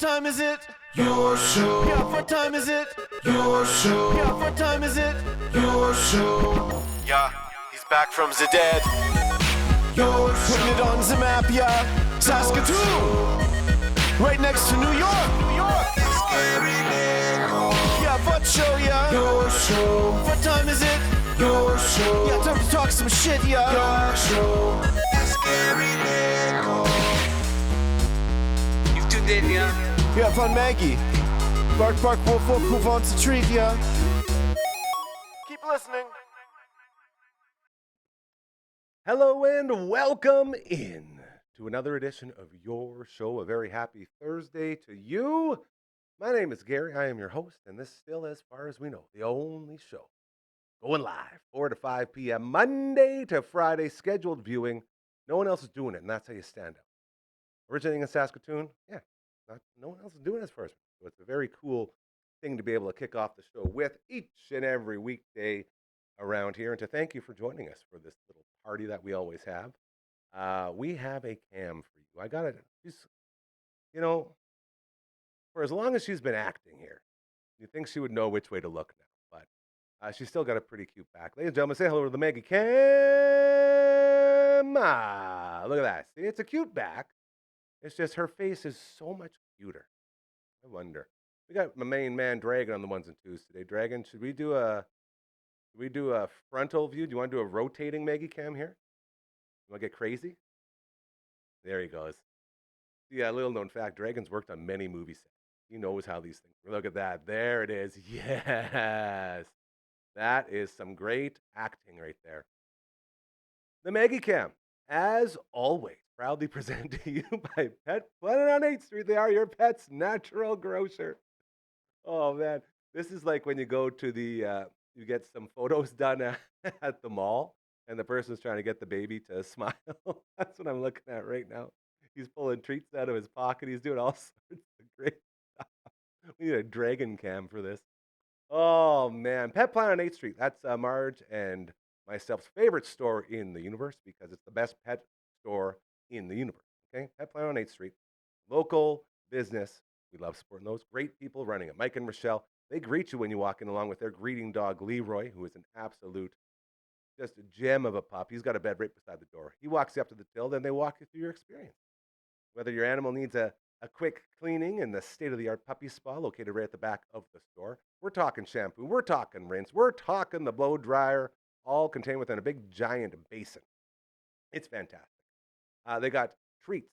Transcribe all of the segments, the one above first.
time is it? Your show. Yeah, what time is it? Your show. Yeah, what time is it? Your show. Yeah, he's back from the dead. Your show. Putting it on the map, yeah. Saskatoon. Right next to New York. New York. Yeah, what show, yeah? Your show. What time is it? Your show. Yeah, time to talk some shit, yeah. Your show. You've tuned in, yeah? Yeah, fun Maggie. Bark, bark, wolf, wolf, who wants a treat, yeah? Keep listening. Hello and welcome in to another edition of Your Show. A very happy Thursday to you. My name is Gary. I am your host, and this is still, as far as we know, the only show going live 4 to 5 p.m. Monday to Friday, scheduled viewing. No one else is doing it, and that's how you stand out. Originating in Saskatoon, yeah, no one else is doing it as far as. So it's a very cool thing to be able to kick off the show with each and every weekday around here, and to thank you for joining us for this little party that we always have. We have a cam for you. I got it. She's, for as long as she's been acting here, you think she would know which way to look now, but she's still got a pretty cute back. Ladies and gentlemen, say hello to the Maggie Cam. Look at that. See, it's a cute back. It's just her face is so much cuter. I wonder. We got my main man Dragon on the ones and twos today. Dragon, should we do a frontal view? Do you want to do a rotating Maggie Cam here? You want to get crazy? There he goes. Yeah, a little known fact, Dragon's worked on many movie sets. He knows how these things work. Look at that. There it is. Yes. That is some great acting right there. The Maggie Cam, as always, proudly presented to you by Pet Planet on 8th Street. They are your pet's natural grocer. Oh, man. This is like when you go to the, you get some photos done at the mall, and the person's trying to get the baby to smile. That's what I'm looking at right now. He's pulling treats out of his pocket. He's doing all sorts of great stuff. We need a Dragon Cam for this. Oh, man. Pet Planet on 8th Street. That's Marge and myself's favorite store in the universe because it's the best pet store in the universe. Okay? Pet Planet on 8th Street. Local business. We love supporting those. Great people running it. Mike and Rochelle. They greet you when you walk in along with their greeting dog, Leroy, who is an absolute, just a gem of a pup. He's got a bed right beside the door. He walks you up to the till, then they walk you through your experience. Whether your animal needs a quick cleaning in the state-of-the-art puppy spa located right at the back of the store, we're talking shampoo, we're talking rinse, we're talking the blow dryer, all contained within a big giant basin. It's fantastic. They got treats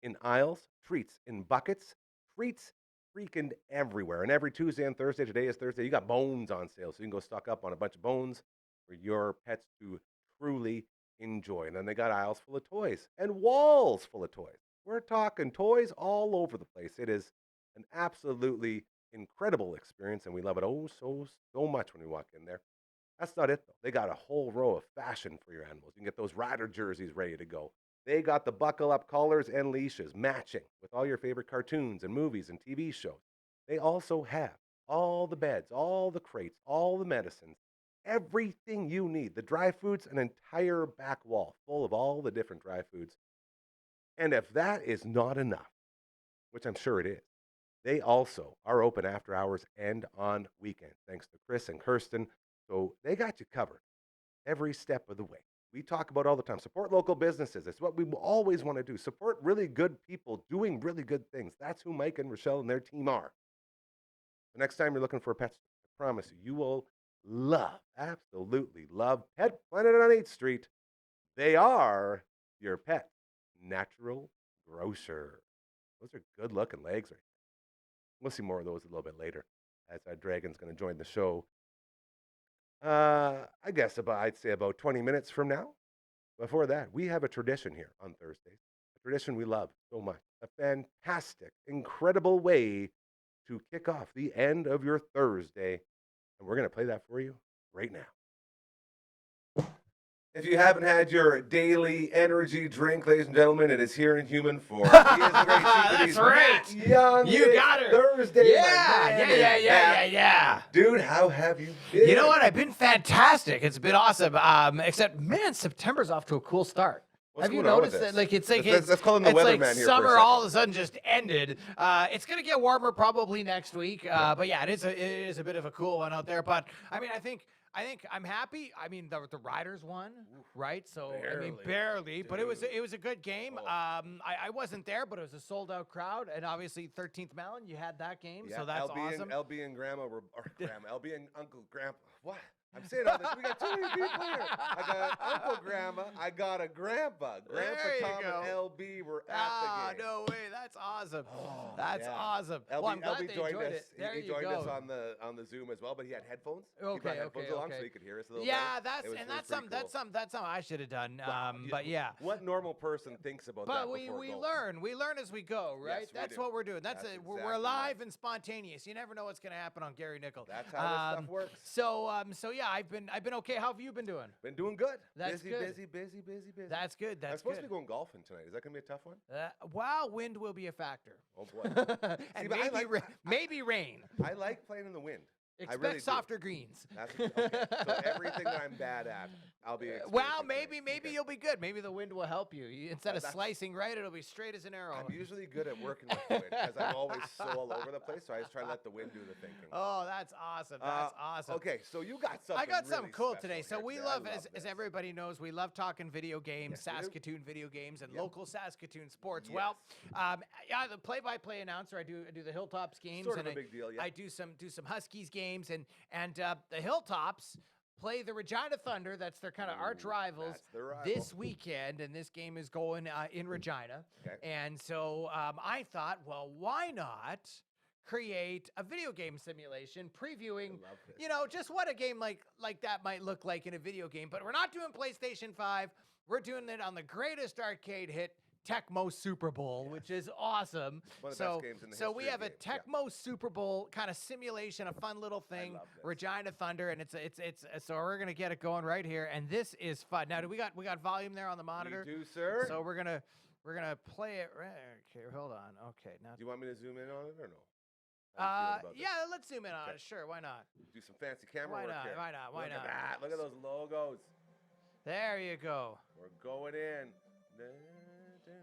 in aisles, treats in buckets, treats freaking everywhere. And every Tuesday and Thursday, today is Thursday, you got bones on sale. So you can go stock up on a bunch of bones for your pets to truly enjoy. And then they got aisles full of toys and walls full of toys. We're talking toys all over the place. It is an absolutely incredible experience, and we love it so much when we walk in there. That's not it, though. They got a whole row of fashion for your animals. You can get those rider jerseys ready to go. They got the buckle-up collars and leashes matching with all your favorite cartoons and movies and TV shows. They also have all the beds, all the crates, all the medicines, everything you need. The dry foods, an entire back wall full of all the different dry foods. And if that is not enough, which I'm sure it is, they also are open after hours and on weekends, thanks to Chris and Kirsten. So they got you covered every step of the way. We talk about all the time. Support local businesses. It's what we always want to do. Support really good people doing really good things. That's who Mike and Rochelle and their team are. The next time you're looking for a pet store, I promise you will love, absolutely love Pet Planet on 8th Street. They are your pet natural grocer. Those are good looking legs right there. We'll see more of those a little bit later as our Dragon's going to join the show. I guess I'd say about 20 minutes from now. Before that, we have a tradition here on Thursdays, a tradition we love so much, a fantastic, incredible way to kick off the end of your Thursday, and we're going to play that for you right now. If you haven't had your daily energy drink, ladies and gentlemen, it is here in human form. He is a great That's right. Young, you got her. Thursday. Yeah. Dude, how have you been? You know what? I've been fantastic. It's been awesome. Except, man, September's off to a cool start. What's Have you going on with noticed that? this? Like it's like Let's call him the it's like weatherman here for a summer second. all of a sudden just ended. It's gonna get warmer probably next week. But yeah, it is a bit of a cool one out there. But I mean, I think I'm happy. I mean, the Riders won, right? So I mean, barely, but it was a good game. I wasn't there, but it was a sold out crowd, and obviously 13th Mellon, you had that game, so that's LB awesome. And LB and Grandma were, or Grandma, LB and Uncle Grandpa. What? I'm saying all this. We got too many people here. I got Uncle Grandma. I got a Grandpa. Grandpa There you Tom go. and LB were at the game. No way, that's awesome. Oh, That's yeah. awesome. LB, Well, I'm glad LB they joined enjoyed us. it. There He you joined go. us on the Zoom as well, but he had headphones. He Okay, brought headphones okay, along okay. so he could hear us a little Yeah, better. It was that's pretty cool. something I should have done. But yeah. What normal person thinks about that But we before learn. We learn as we go, right? Yes, we That's do. what we're doing. That's That's it. We're exactly alive right. and spontaneous. You never know what's going to happen on Gary Nickel. That's how this stuff works. So yeah, I've been okay. How have you been doing? Been doing good. That's busy, good. busy. That's good. I'm That's supposed good. to be going golfing tonight. Is that going to be a tough one? Wow, wind will be a factor. Oh, boy. And but I maybe rain. I like playing in the wind. Expect really do. softer greens. That's okay. So everything that I'm bad at, I'll be Well, experiencing maybe tonight. Okay. you'll be good. Maybe the wind will help you. Instead of That's- slicing right, it'll be straight as an arrow. I'm usually good at working with the wind because I'm always so all over the place. So I just try to let the wind do the thinking. Oh, that's awesome. That's awesome. Okay, so you got something. I got something really cool special today. So here we today. love, I as this. everybody knows, we love talking video games, Yes, we do. Saskatoon video games, and Yep. local Saskatoon sports. Yes. Well, yeah, the play-by-play announcer. I do the Hilltops games, Sort of and a big deal, yeah. I do some Huskies games, and the Hilltops play the Regina Thunder. That's their kind of arch rivals that's their rival. this weekend, and this game is going in Regina. Okay. And so I thought, well, why not create a video game simulation previewing, love this. just what a game like that might look like in a video game. But we're not doing PlayStation 5. We're doing it on the greatest arcade hit, Tecmo Super Bowl, which is awesome. One of the best games in the so we history have of a games, yeah. Tecmo Super Bowl kind of simulation, a fun little thing, love this. Regina Thunder, and it's so we're gonna get it going right here, and this is fun. Now, we got volume there on the monitor? You do, sir. So we're gonna play it. Okay, hold on. Okay, now. Do you want me to zoom in on it or no? How do you feel about this? Yeah, let's zoom in on Okay. it. Sure, why not? Do some fancy camera Why work not? here. Why not? Why Look not? at that. Look at those logos. There you go. We're going in.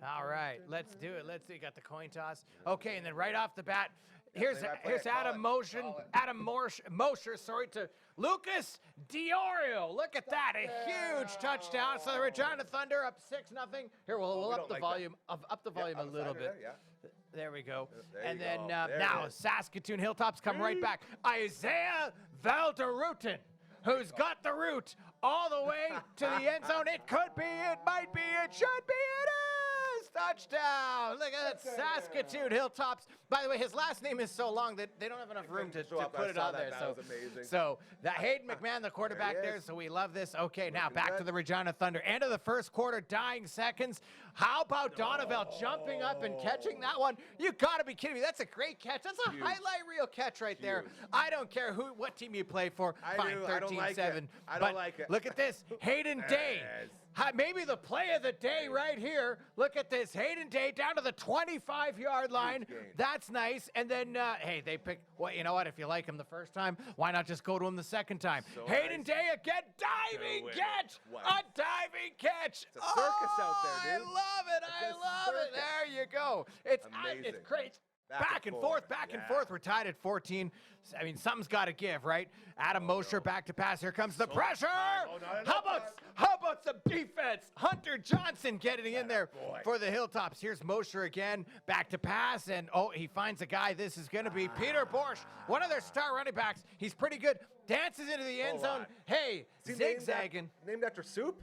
All right, let's do it. Let's see. Got the coin toss. Okay, and then right off the bat, here's play-by-play. Call Adam it. Motion, Call it. Adam Mosher, sorry, to Lucas Diorio. Look at that, a huge touchdown. So the Regina Thunder up 6-0. Here, we'll we up don't the like that. volume, up the volume a on the little side bit. there, yeah. There we go. There And you then go. There it now is. Saskatoon Hilltops come right back. Isaiah Valderutin, who's got the route all the way to the end zone. It could be, it might be, it should be, it is! Touchdown! Look at that, Saskatoon Hilltops. By the way, his last name is so long that they don't have enough room to Show up. I put it saw on that. there. That So, was amazing. so that Hayden McMahon, the quarterback There he there, is. so we love this. Okay, now Looking back to good. the Regina Thunder. End of the first quarter, dying seconds. How about Donovan jumping up and catching that one? You gotta be kidding me. That's a great catch. That's a Huge. highlight reel catch right there. Huge. I don't care what team you play for. I Fine, do. I don't 13-7. like it. I But don't like it. look at this. Hayden There Day. it is. Maybe the play of the day right here. Look at this. Hayden Day down to the 25-yard line. gain. That's nice. And then, hey, they pick, well, you know what? If you like him the first time, why not just go to him the second time? So Hayden nice. Day again, diving Do it. catch. Wow. A diving catch. It's a circus out there, dude. I love it. I It's a love it. circus. There you go. It's Amazing. great. Back and forth, back and Yeah. forth. We're tied at 14. I mean, something's got to give, right? Adam Mosher back to pass. Here comes the pressure. time. Oh, not How enough about how about some defense? Hunter Johnson getting in there boy. for the Hilltops. Here's Mosher again, back to pass, and he finds a guy. This is going to be Peter Borsch, one of their star running backs. He's pretty good. Dances into the end Hold zone. on. Hey, Is he zigzagging. Named after soup?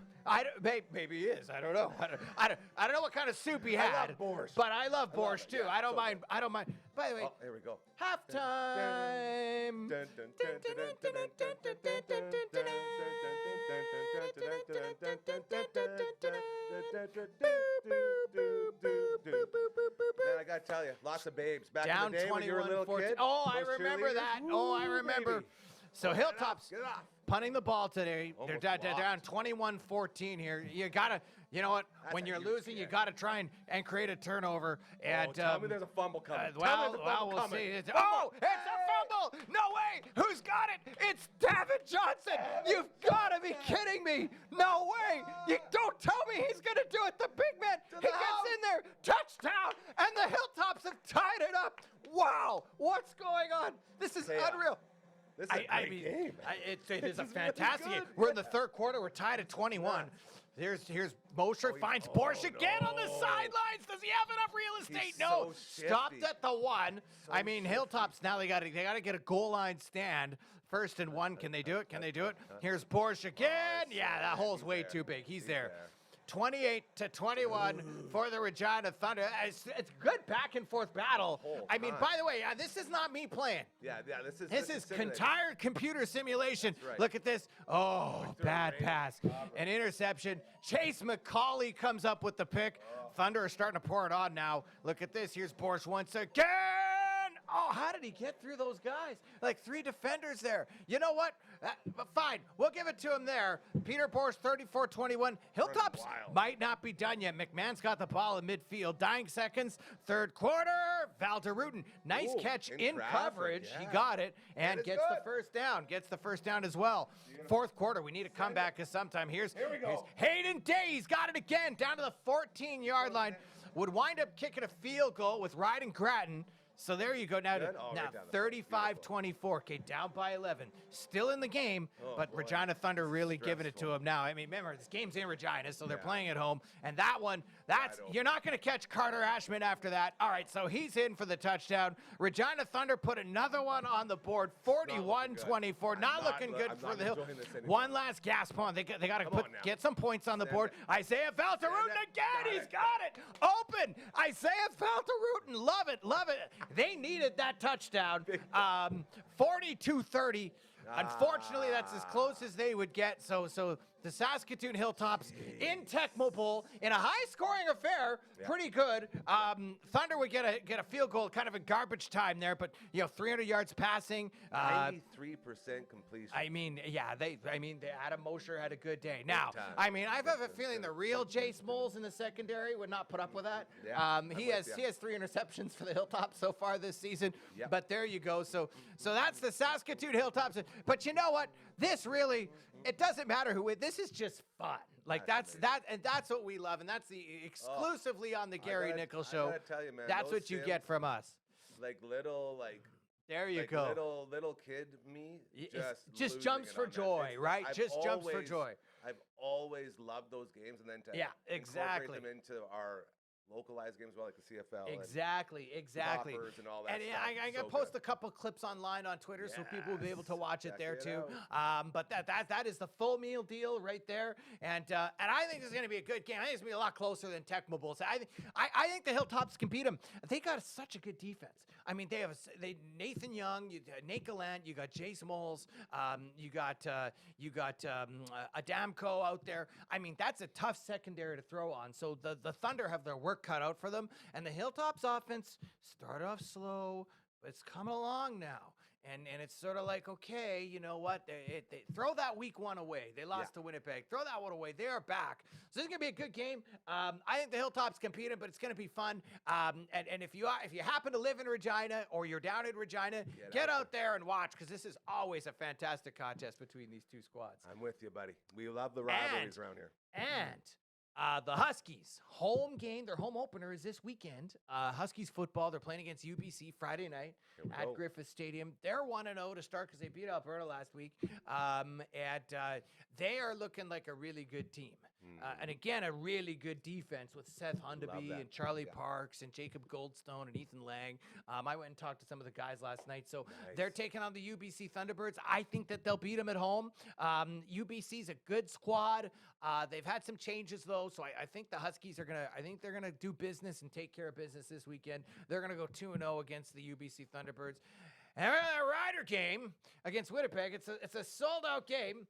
Maybe he is. I don't know. I don't know what kind of soup he I had. love borscht. But I love borscht it, too. yeah, I don't so mind. I don't mind. By the way, Oh, here we go. halftime. Dun, dun, dun, dun, dun, dun, dun, dun, dun, dun, dun, dun, Man, I gotta tell you, lots of babes. Back Down in the day when you were a 21-14. little kid. Oh, I those remember cheerleaders, that. woo, Oh, I remember. baby. So Get it off, Hilltops get it off. punting the ball today. They're Almost down 21-14 here. You gotta, you know what? When a you're huge losing, you kick. gotta try and create a turnover. And tell me there's a fumble coming. Tell me well, there's a fumble we'll coming. see. It's Fumble. a fumble! No way! Who's got it? It's David Johnson! You've got to be kidding me! No way! You don't tell me he's gonna do it. The big man, he gets in there, touchdown, and the Hilltops have tied it up. Wow! What's going on? This is Chaos. unreal. This is a great game. It is a This is really fantastic game. good. We're in the third quarter. We're tied at 21. Here's Mosher finds Porsche again on the sidelines. Does he have enough real estate? He's No. so Stopped shifty. at the 1. I mean, Hilltops now they got to get a goal line stand. 1st and 1. Can they do it? Can they do it? Here's Porsche again. Yeah, that hole's way too big. He's there. 28-21 for the Regina Thunder. It's good back and forth battle. Whole I mean, time. by the way, this is not me playing. Yeah, This is simulated. entire computer simulation. right. Look at this. Oh, threw a bad rain. pass. An interception. Chase McCauley comes up with the pick. Thunder are starting to pour it on now. Look at this. Here's Porsche once again. Oh, how did he get through those guys? Like 3 defenders there. You know what? Fine. We'll give it to him there. Peter Porsche, 34-21. Hilltops wild. might not be done yet. McMahon's got the ball in midfield. Dying seconds. Third quarter. Valderutten. Nice Ooh, catch in in traffic, coverage. He yeah. got it and is gets the good. first down. Gets the first down as well. Fourth quarter. We need a comeback of sometime. Here's Hayden Day. He's got it again. Down to the 14-yard line. Would wind up kicking a field goal with Ryden Grattan. So there you go. Now, Good. Oh, now right down the 35-24. Okay, down by 11. Still in the game, but boy. Regina Thunder really giving it to Stressful. him now. I mean, remember, this game's in Regina, so they're Yeah. playing at home. And that one, you're not going to catch Carter Ashman after that. All right, so he's in for the touchdown. Regina Thunder put another one on the board, 41-24. Not looking good I'm for not the Hill. enjoying this anymore. One last gasp on. They got to Come on now. get some points on the Send board. it. Isaiah Valderutten Send it. again. Got He's it. got it. Open. Isaiah Valderutten. Love it. Love it. They needed that touchdown. 42-30. Unfortunately, that's as close as they would get. So the Saskatoon Hilltops in Tecmo Bowl in a high-scoring affair, pretty good. Thunder would get a field goal, kind of a garbage time there, but 300 yards passing. 93% completion. I mean, yeah, Adam Mosher had a good day. Now, time. I mean, I have a feeling the real Jace Moles in the secondary would not put up with that. Yeah, I'm He with ya. has 3 interceptions for the Hilltops so far this season. Yep. But there you go. So that's the Saskatoon Hilltops. But you know what? This really, it doesn't matter who wins. This is just fun. Like that's what we love, and that's the exclusively on the Gary gotta- Nichols I Show. gotta tell you, man, That's those what you Sims, get from us. Like little, There you like go. little kid me Just losing jumps it for on that. joy, It's- right? I've Just jumps for always- joy. I've always loved those games, and then to Yeah, incorporate exactly. them into our localized games, as well, like the CFL. and Exactly. Toppers and all that And stuff. I So post good. a couple clips online on Twitter so people will be able to Yes. watch it Check there it too. But that is the full meal deal right there. And I think this is going to be a good game. I think it's going to be a lot closer than Tecmo Bowl. So I think the Hilltops can beat them. They got such a good defense. I mean, they Nathan Young, Nate Gallant, you got Jace Moles, you got Adamco out there. I mean, that's a tough secondary to throw on. So the Thunder have their work cut out for them. And the Hilltops offense started off slow, but it's coming along now. And it's sort of like, okay, you know what? They throw that week 1 away. They lost to Winnipeg. Throw that one away. They are back. So this is gonna be a good game. I think the Hilltops competing, but it's gonna be fun. And if you happen to live in Regina or you're down in Regina, get out there and watch, because this is always a fantastic contest between these two squads. I'm with you, buddy. We love the rivalries around here. And the Huskies home game, their home opener is this weekend. Huskies football, they're playing against UBC Friday night Here we at go. Griffith Stadium. They're 1-0 to start because they beat Alberta last week. They are looking like a really good team. And again, a really good defense with Seth Hundaby that. and Charlie Parks and Jacob Goldstone and Ethan Lang. I went and talked to some of the guys last night. So they're taking on the UBC Thunderbirds. I think that they'll beat them at home. UBC's a good squad. They've had some changes though, so I think the Huskies are they're gonna do business and take care of business this weekend. They're gonna go 2-0 against the UBC Thunderbirds. And that Rider game against Winnipeg, it's a sold out game.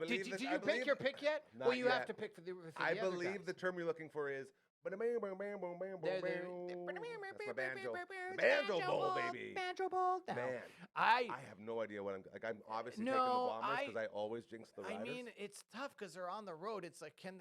Did you pick your pick yet? Not Well, you have yet. to pick for the. I other believe guys. the term you're looking for is Bam, bam, bam, bam, bam, bam, They're- bam. That's my banjo. The banjo bowl, baby. Banjo bowl. Now, Man, I I have no idea what I'm like. I'm obviously taking the No, Bombers because I always jinx the I Riders. mean, it's tough because they're on the road. It's like can.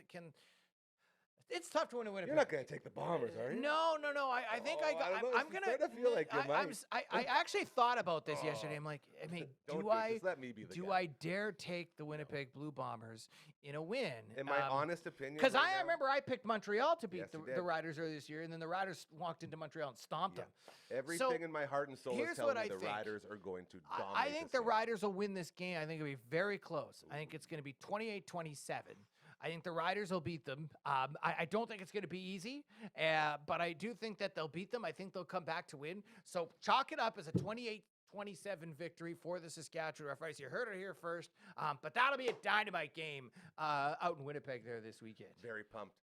It's tough to win a Winnipeg. You're not gonna take the Bombers, are you? No. I think Oh, I I got. don't know, I'm it's gonna. starting to feel like you might. I actually thought about this yesterday. I'm like, I mean, Don't do I? Just let me be the Do guy. I dare take the Winnipeg Blue Bombers in a win? In my honest opinion, Because right I now, remember I picked Montreal to beat Yes, you the did. Riders earlier this year, and then the Riders walked into Montreal and stomped Yeah. them. Everything in my heart and soul is here's telling what me I the think. Riders are going to dominate. I think this the game. Riders will win this game. I think it'll be very close. I think it's going to be 28-27. I think the Riders will beat them. I don't think it's going to be easy, but I do think that they'll beat them. I think they'll come back to win. So chalk it up as a 28-27 victory for the Saskatchewan Roughriders. You heard it here first, but that'll be a dynamite game out in Winnipeg there this weekend. Very pumped.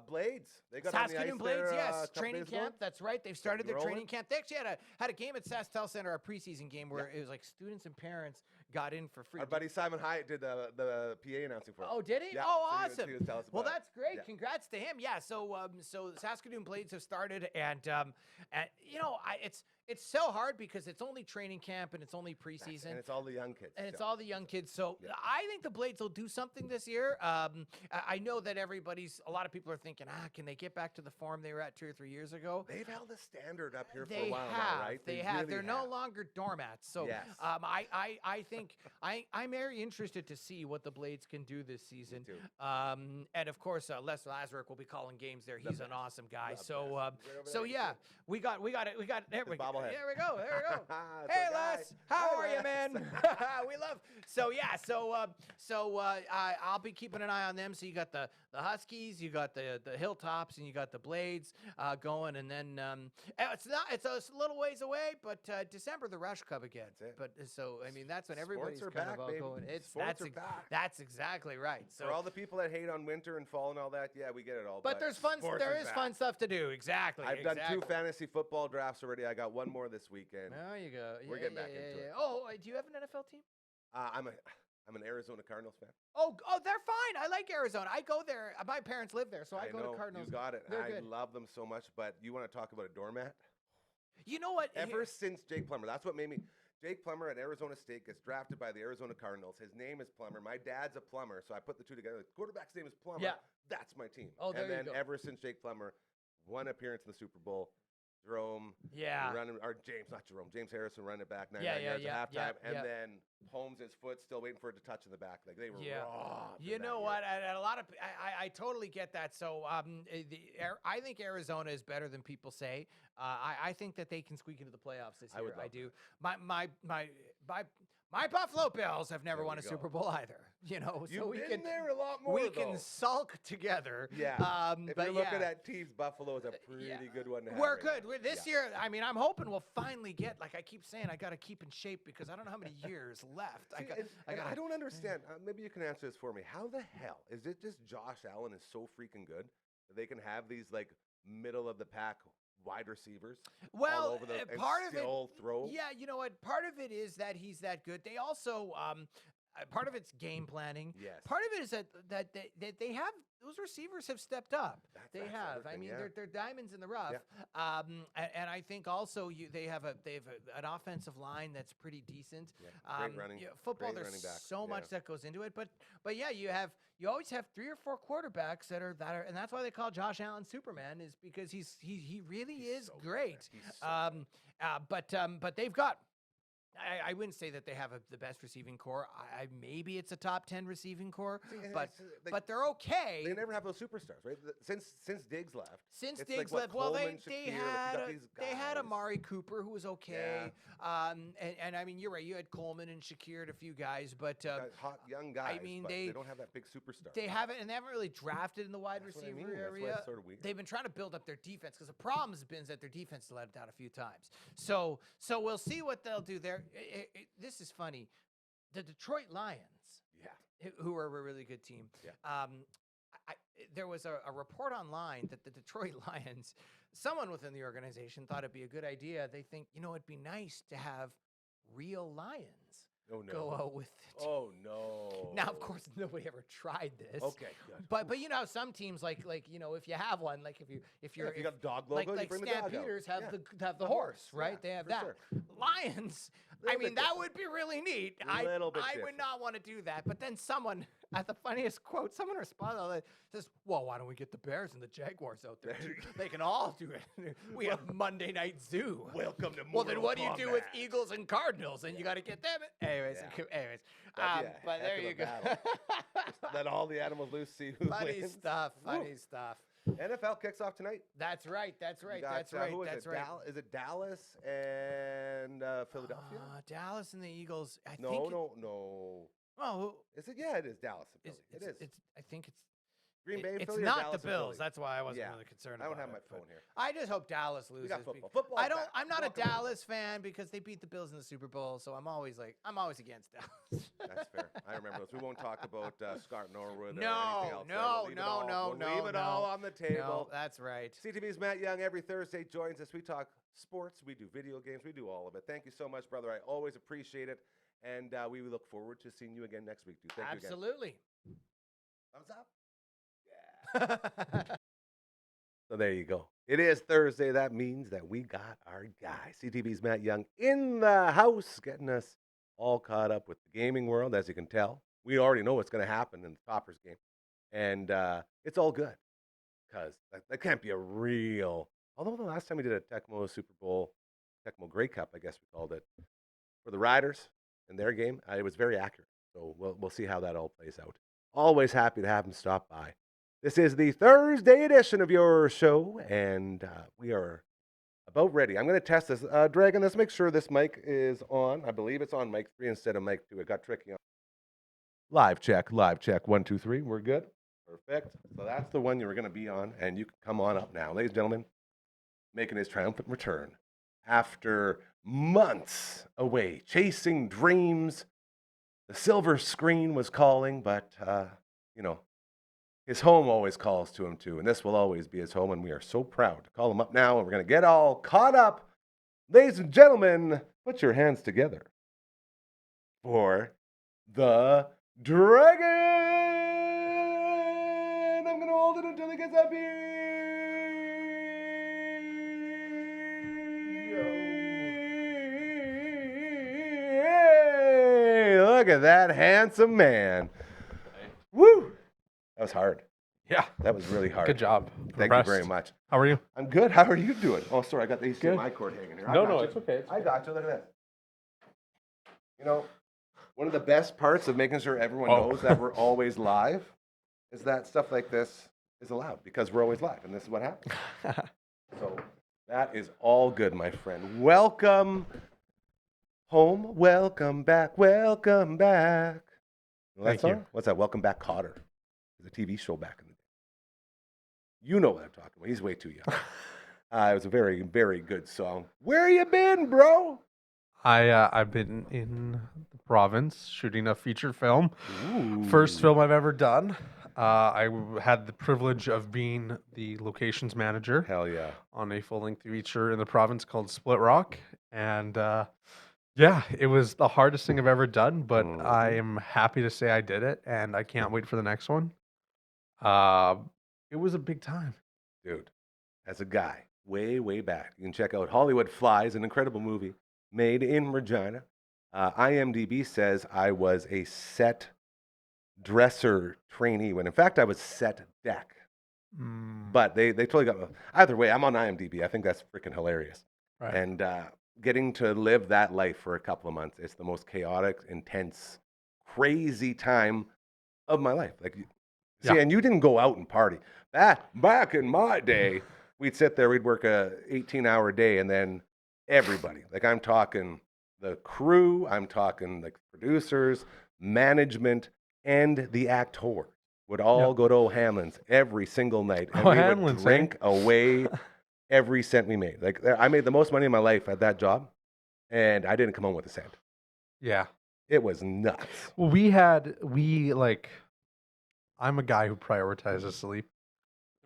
Blades, they got on the Saskatoon ice Blades, there, yes, a couple training days ago. camp. That's right. They've started their rolling. training camp. They actually had a game at SaskTel Center, a preseason game where it was like students and parents got in for free. Our buddy Simon Hyatt did the PA announcing for us. Oh, did he? Yeah, Oh, so he awesome. was telling us Well, about it. that's great. Yeah. Congrats to him. Yeah. So the Saskatoon Blades have started, and you know, it's so hard because it's only training camp and it's only preseason. And it's all the young kids. And it's so. all the young kids. So I think the Blades will do something this year. I know that a lot of people are thinking, can they get back to the form they were at 2 or 3 years ago? They've held a standard up here for They a while have. now, right? They have. really They're no longer doormats. So Yes. I think I'm very interested to see what the Blades can do this season. too. And of course, Les Lazaruk will be calling games there. He's an awesome guy. The So best. Right over so there. yeah, we got it. There we go. bobblehead. There we go. There we go. It's Hey our guy. Les, how Hi, are you, Les. man? We love. So yeah, I'll be keeping an eye on them. So you got the Huskies, you got the Hilltops, and you got the Blades going, and then it's a little ways away, but December the Rush Cup again. That's it. But so I mean that's when everybody's are kind back, of all baby. going. Sports are back. That's exactly right. So For all the people that hate on winter and fall and all that, yeah, we get it all. but there's fun. sports There are is back. fun stuff to do. Exactly. I've done 2 exactly. fantasy football drafts already. I got one more this weekend. There you go. We're getting back into it. Oh, do you have an NFL team? I'm an Arizona Cardinals fan. Oh, they're fine. I like Arizona. I go there. My parents live there, so I go know, to Cardinals. You got it. They're I good. love them so much. But you want to talk about a doormat? You know what? Ever since Jake Plummer, that's what made me. Jake Plummer at Arizona State gets drafted by the Arizona Cardinals. His name is Plummer. My dad's a plumber, so I put the two together. The quarterback's name is Plummer. Yeah. That's my team. Oh, there and you then go. ever since Jake Plummer, one appearance in the Super Bowl, Jerome, Yeah. James Harrison running it back 9 Yeah, yards yeah, at halftime, yeah, and yeah. then Holmes' his foot still waiting for it to touch in the back. Like they were robbed. You in know that what? year. A lot of I totally get that. So I think Arizona is better than people say. I think that they can squeak into the playoffs this I year. would I love do. My Buffalo Bills have never There won we a go. Super Bowl either. You know, You've so we been can there a lot more. we can though. sulk together. Yeah. If but you're looking yeah. at teams, Buffalo is a pretty yeah. good one to have. We're right good. now. This Yeah. year, I mean, I'm hoping we'll finally get, like I keep saying, I got to keep in shape because I don't know how many years left. See, and I don't understand. Maybe you can answer this for me. How the hell is it just Josh Allen is so freaking good that they can have these like middle of the pack wide receivers Well, all over the and part of it, still throw? yeah, you know what? Part of it is that he's that good. They also, part of it's game planning. Yes. Part of it is that they have those receivers have stepped up. That's I everything, mean, yeah. they're diamonds in the rough. Yeah. And I think also they have an offensive line that's pretty decent. Yeah, great running- Football, great there's running back, so much yeah. that goes into it. But yeah, you always have 3 or 4 quarterbacks that are, and that's why they call Josh Allen Superman, is because he really is so good, great. man. He's so But they've got. I wouldn't say that they have the best receiving core. Maybe it's a top 10 receiving core, See, and but it's, like, but they're okay. They never have those superstars, right? Since Diggs left. Since it's Diggs like, left, what, well, Coleman, they Shakir, like, you had got these they had guys. Amari Cooper, who was okay. And I mean, you're right. You had Coleman and Shakir and a few guys, but Got hot young guys. mean, but they- they don't have that big superstar. they haven't really drafted in the wide That's what I receiver mean. That's why area. it's sort of weird. They've been trying to build up their defense because the problem has been that their defense has let it down a few times. So we'll see what they'll do there. This is funny. The Detroit Lions, Yeah. who are a really good team. Yeah. There was a report online that the Detroit Lions, someone within the organization thought it'd be a good idea. They think, it'd be nice to have real lions Oh, no. go out with the team. Oh, no. Now, of course, nobody ever tried this. Okay, good. But you know, some teams like if you have one, like if You got a dog logo, you like bring the dog out. Stampeders have Yeah. the horse, right? Yeah, they have for that. sure. Lions, I Little mean, bit that different. would be really neat. Little bit I would different. not want to do that. But then someone at the funniest quote, someone responded on it, says, "Well, why don't we get the Bears and the Jaguars out there? Too? They can all do it. We have Monday Night Zoo. Welcome to Well, then Mortal what do you do with Kombat. Eagles and Cardinals? And you got to get them. Anyways, Yeah. anyways. That'd be a But heck there of a you go. battle. Let all the animals loose, see who Funny wins. stuff. Woo. Funny stuff. NFL kicks off tonight. That's right. That's You right. got, That's right. Who is That's it? right. Is it Dallas and Philadelphia? Dallas and the Eagles. I No. think. No. Oh, Is it? Yeah, it is Dallas and Philly. It is. It's. I think it's. Green Bay and It's Philly or not Dallas the and Bills. Philly? That's why I wasn't Yeah. really concerned. I don't about have my it, but phone here. I just hope Dallas loses. got football. because Football's I don't. back. I'm not a Welcome to Dallas fan because they beat the Bills in the Super Bowl. So I'm always against Dallas. That's fair. I remember those. We won't talk about Scott Norwood or No, anything else. no, We'll leave it no, all- no, we'll no, leave it all no. on the table. No, that's right. CTV's Matt Young every Thursday joins us. We talk sports, we do video games, we do all of it. Thank you so much, brother. I always appreciate it. And we look forward to seeing you again next week, dude. Thank you Absolutely. again. Thumbs up. Yeah. So there you go. It is Thursday. That means that we got our guy, CTV's Matt Young, in the house, getting us all caught up with the gaming world, as you can tell. We already know what's going to happen in the Toppers game. And it's all good because that can't be a real. Although the last time we did a Tecmo Super Bowl, Tecmo Grey Cup, I guess we called it, for the Riders in their game, it was very accurate. So we'll see how that all plays out. Always happy to have him stop by. This is the Thursday edition of your show, and we are about ready. I'm going to test this. Dragon, let's make sure this mic is on. I believe it's on mic 3 instead of mic 2. It got tricky. Live check. 1, 2, 3. We're good. Perfect. So that's the one you were going to be on, and you can come on up now. Ladies and gentlemen, making his triumphant return after months away, chasing dreams. The silver screen was calling, but, his home always calls to him, too, and this will always be his home, and we are so proud to call him up now, and we're going to get all caught up. Ladies and gentlemen, put your hands together for the Dragon! I'm going to hold it until he gets up here. Hey, look at that handsome man. Woo! That was hard. Yeah. That was really hard. Good job. Thank you very much. How are you? I'm good. How are you doing? Oh, sorry. I got the HDMI cord hanging here. I No, got no, you. it's okay. I got you. Look at this. You know, one of the best parts of making sure everyone knows that we're always live is that stuff like this is allowed because we're always live, and this is what happens. So that is all good, my friend. Welcome home. Welcome back. Welcome back. You know that Thank song? you. What's that? Welcome Back, Cotter. It was a TV show back in the day. You know what I'm talking about. He's way too young. It was a very, very good song. Where you been, bro? I've been in the province shooting a feature film. Ooh. First film I've ever done. Had the privilege of being the locations manager Hell yeah. on a full-length feature in the province called Split Rock. And yeah, it was the hardest thing I've ever done, but I am happy to say I did it, and I can't wait for the next one. It was a big time. Dude, as a guy, way, way back, you can check out Hollywood Flies, an incredible movie made in Regina. IMDb says I was a set dresser trainee when, in fact, I was set deck. But they totally got me. Either way, I'm on IMDb. I think that's freaking hilarious. Right. And getting to live that life for a couple of months, it's the most chaotic, intense, crazy time of my life. Like, see, Yeah. and you didn't go out and party. Back in my day, we'd sit there, we'd work a 18-hour day, and then everybody, like I'm talking the crew, I'm talking like producers, management, and the actor would all go to O'Hanlon's every single night, and we would O'Hanlon's, drink away every cent we made. Like I made the most money in my life at that job, and I didn't come home with a cent. Yeah. It was nuts. Well, I'm a guy who prioritizes sleep.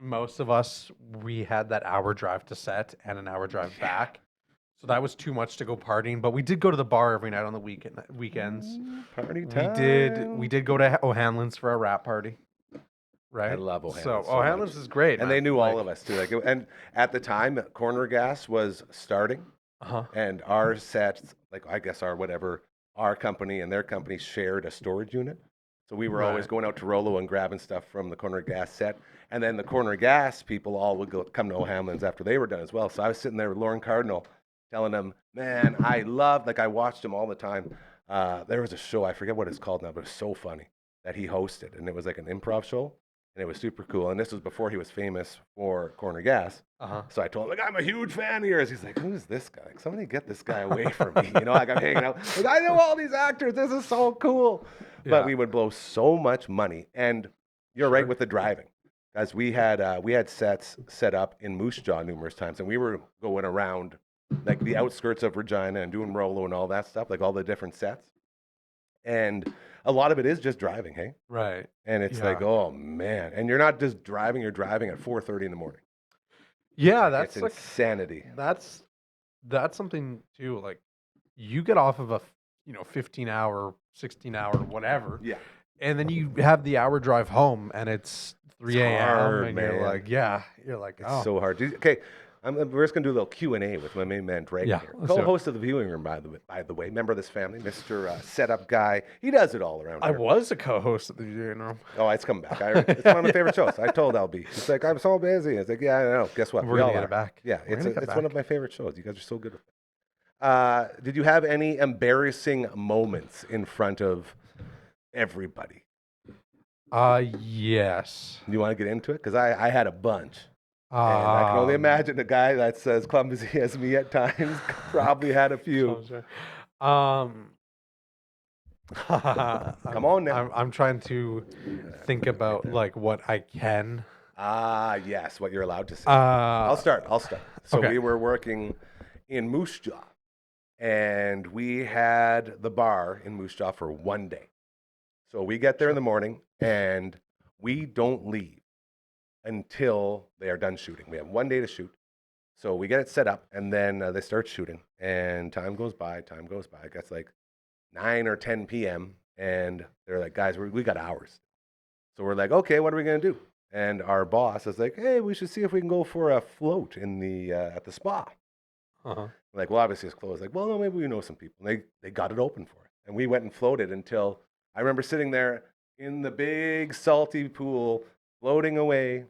Most of us, we had that hour drive to set and an hour drive back. So that was too much to go partying, but we did go to the bar every night on the weekends. Party We time. did go to O'Hanlon's for a rap party, I right? love So O'Hanlon's so O'Hanlon's much. is great, And they man. knew all Like, of us too. And at the time, Corner Gas was starting, uh-huh. and our sets, like I guess our company and their company shared a storage unit. So we were always Right. going out to Rolo and grabbing stuff from the Corner Gas set. And then the Corner Gas people all would come to O'Hanlon's after they were done as well. So I was sitting there with Lauren Cardinal telling them, man, I watched him all the time. There was a show, I forget what it's called now, but it's so funny that he hosted. And it was like an improv show. And it was super cool. And this was before he was famous for Corner Gas. Uh-huh. So I told him, like, I'm a huge fan of yours. He's like, who's this guy? Like, somebody get this guy away from me. You know, like I'm hanging out. Like, I know all these actors. This is so cool. Yeah. But we would blow so much money. And you're right Sure. with the driving. Guys, we had sets set up in Moose Jaw numerous times. And we were going around like the outskirts of Regina and doing Rolo and all that stuff, like all the different sets. And a lot of it is just driving, hey? Right. And it's like, Yeah. oh man. And you're not just driving, you're driving at 4:30 in the morning. Yeah, Like, that's it's like insanity. that's something too. Like, you get off of a 15-hour, 16-hour, whatever, Yeah. and then you have the hour drive home, and it's 3 a.m. hard, and man. you're like, It's oh, so hard. Okay, we're just gonna do a little Q&A with my main man Dragon Yeah, here, let's do it. co-host of the Viewing Room, by the way, member of this family, Mr. Setup Guy. He does it all around I here. was a co-host of the Viewing Room. Oh, it's coming back. It's one of my favorite shows. I told LB. He's like, I'm so busy. It's like, yeah, I know. Guess what? We're We gonna all get are. it back. Yeah, We're gonna get it's it one of back. my favorite shows. You guys are so good with it. Did you have any embarrassing moments in front of everybody? Yes. Do you want to get into it? Because I had a bunch. And I can only imagine the guy that's as clumsy as me at times probably had a few. Come Come on now. I'm trying to think about like what I can. Yes, what you're allowed to say. Uh, I'll start. So okay. we were working in Moose Jaw, and we had the bar in Moose Jaw for one day. So we get there in the morning, and we don't leave until they are done shooting. We have one day to shoot. So we get it set up, and then they start shooting, and time goes by. It gets like 9 or 10 p.m., and they're like, guys, we got hours. So we're like, okay, what are we going to do? And our boss is like, hey, we should see if we can go for a float in the at the spa. Uh-huh. We're like, well, obviously it's closed. Like, well, no, maybe we know some people. And they got it open for us. And we went and floated until I remember sitting there in the big salty pool, floating away,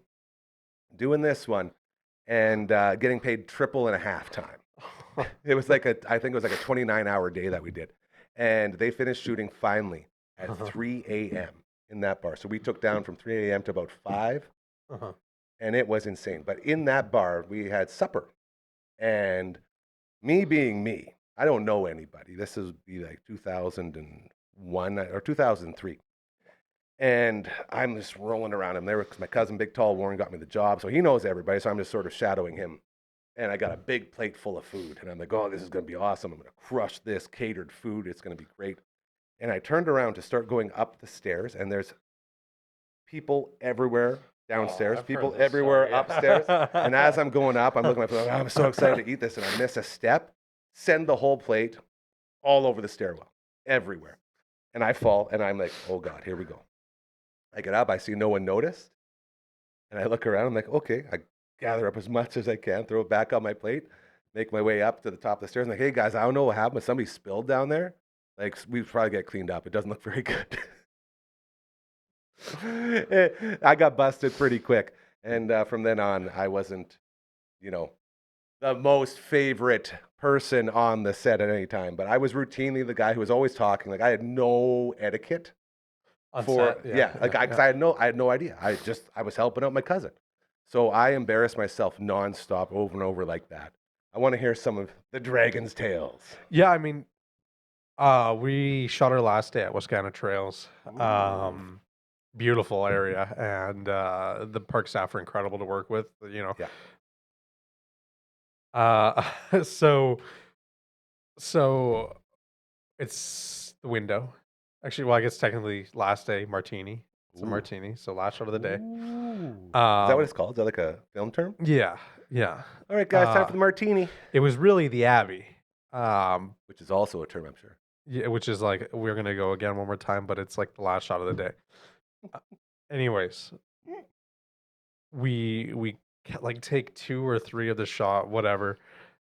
doing this one, and getting paid triple and a half time. It was like I think it was like a 29-hour day that we did. And they finished shooting finally at 3 a.m. in that bar. So we took down from 3 a.m. to about 5, Uh-huh. and it was insane. But in that bar, we had supper. And me being me, I don't know anybody. This would be like 2001 or 2003. And I'm just rolling around him there because my cousin, Big Tall Warren, got me the job. So he knows everybody. So I'm just sort of shadowing him. And I got a big plate full of food. And I'm like, oh, this is going to be awesome. I'm going to crush this catered food. It's going to be great. And I turned around to start going up the stairs. And there's people everywhere downstairs, I've heard people this everywhere story. upstairs. And as I'm going up, I'm looking at my phone. I'm so excited to eat this. And I miss a step, send the whole plate all over the stairwell, everywhere. And I fall. And I'm like, oh, God, here we go. I get up, I see no one noticed, and I look around, I'm like, okay, I gather up as much as I can, throw it back on my plate, make my way up to the top of the stairs. I'm like, hey guys, I don't know what happened, but somebody spilled down there. Like, we probably get cleaned up. It doesn't look very good. I got busted pretty quick. And from then on, I wasn't, the most favorite person on the set at any time, but I was routinely the guy who was always talking. Like, I had no etiquette. On For set, because I had no idea. I was helping out my cousin, so I embarrassed myself nonstop over and over like that. I want to hear some of the Dragon's tales. Yeah, I mean, we shot our last day at Wascana Trails. Beautiful area, and the park staff are incredible to work with. So it's the window. Actually, well, I guess technically last day martini. It's a Ooh. martini, so last shot of the day. Ooh. Is that what it's called? Is that like a film term? Yeah, Yeah. All right, guys, time for the martini, It was really the Abbey. which is also a term, I'm sure. Yeah, which is like we're gonna go again one more time, but it's like the last shot of the day. Uh, anyways, we like take 2 or 3 of the shot, whatever,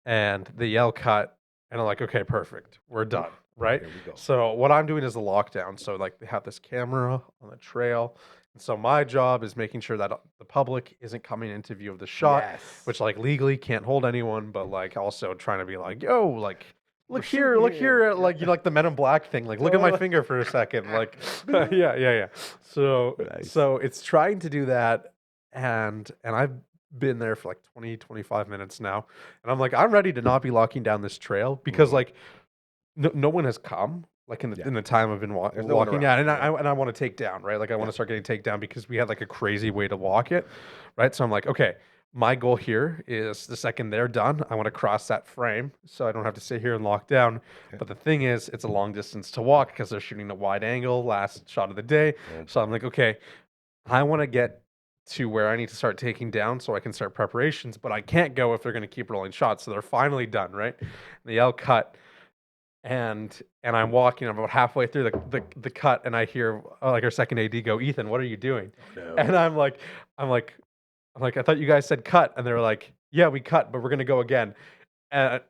and they yell cut, and I'm like, okay, perfect, we're done, right? Here we go. So what I'm doing is a lockdown. So like they have this camera on the trail, and so my job is making sure that the public isn't coming into view of the shot, Yes. which like legally can't hold anyone, but like also trying to be like, yo, like. We're Look here, shooting look here. here, like you like the Men in Black thing. Like, look at my finger for a second. Like, yeah. So, Nice. so it's trying to do that, and I've been there for like 20, 25 minutes now, and I'm like, I'm ready to not be locking down this trail because like, no one has come. Like in the time I've been There's no one walking, around, yeah, yeah. and I want to take down, right? Like I want to start getting takedown because we had like a crazy way to walk it, right? So I'm like, okay, my goal here is the second they're done, I want to cross that frame so I don't have to sit here and lock down. Okay. But the thing is, it's a long distance to walk because they're shooting a wide angle, last shot of the day. Right. So I'm like, okay, I want to get to where I need to start taking down so I can start preparations, but I can't go if they're going to keep rolling shots. So they're finally done, right? They yell cut. And I'm walking. I'm about halfway through the cut, and I hear like our second AD go, "Ethan, what are you doing?" No. And I'm like, I thought you guys said cut, and they were like, "Yeah, we cut, but we're gonna go again." And